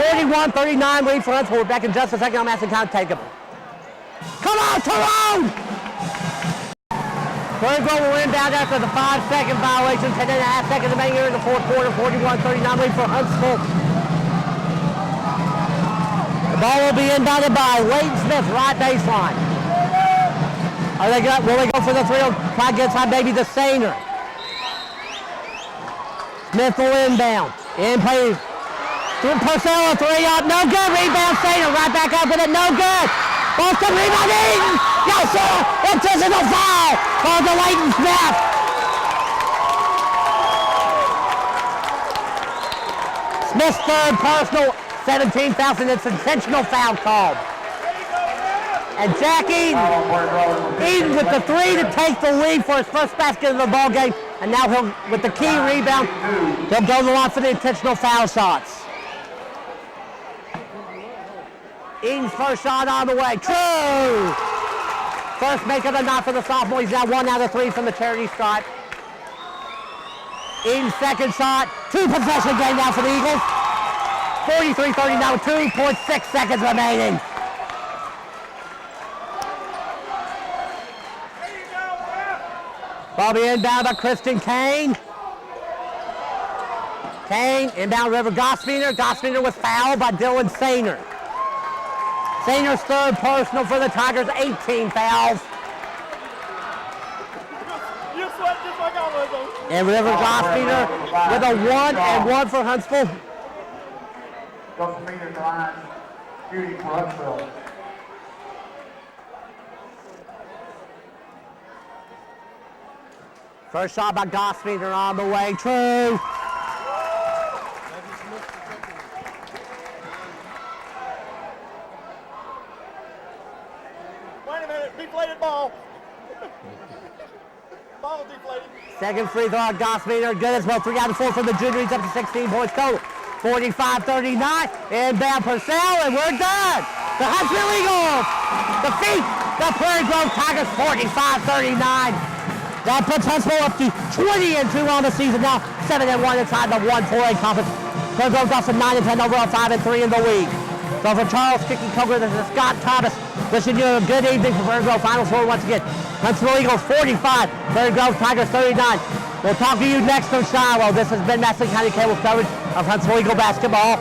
41-39 lead for Huntsville. We're back in just a second on Madison County Cable. Come on, Tyrone! Prairie Grove will inbound after the 5-second violation. 10.5 seconds remaining here in the fourth quarter. 41-39 lead for Huntsville. The ball will be inbounded by Leighton Smith, right baseline. Will they go for the 3-0? Try to get inside maybe the Sainer. Smith will inbound. In play. Purcell, 3 up. No good. Rebound Sainer. Right back up with it. No good. Boston rebound Eaton. Yes, sir. Intentional foul for the Leighton Smith. Smith's third personal. 17 fouls, and it's intentional foul called. And Jack Eaton with the 3 to take the lead for his first basket of the ball game. And now he'll, with the key rebound, he'll go to the line for the intentional foul shots. Eaton's first shot on the way. True! First make of the night for the sophomore. He's now 1 out of 3 from the charity stripe. Eaton's second shot. 2 possession game now for the Eagles. 43-39 with 2.6 seconds remaining. Ball be inbound by Christian Kane. Kane inbound River Gospiner. Gospiner was fouled by Dylan Sainer. Sainer's third personal for the Tigers, 18 fouls. And River Gospiner with a 1-and-1 for Huntsville. Gospiner to line, shooting for Huntsville. First shot by Gospiner on the way. True. Wait a minute, deflated ball. Ball deflated. Second free throw on Gospiner. Good as well. 3 out of 4 from the junior. He's up to 16 points total. 45-39. Inbound Purcell, and we're done. The Huntsville Eagles defeat the Prairie Grove Tigers 45-39. That puts Huntsville up to 20-2 on the season now. 7-1 inside the 1-4A conference. Prairie Grove got some 9-10 overall, 5-3 in the league. So for Charles Kicky Coker, this is Scott Thomas. Wishing you a good evening for Prairie Grove. Final score once again. Huntsville Eagles 45, Prairie Grove Tigers 39. We'll talk to you next on Shiloh. This has been Madison County Cable's coverage of Huntsville Eagle basketball.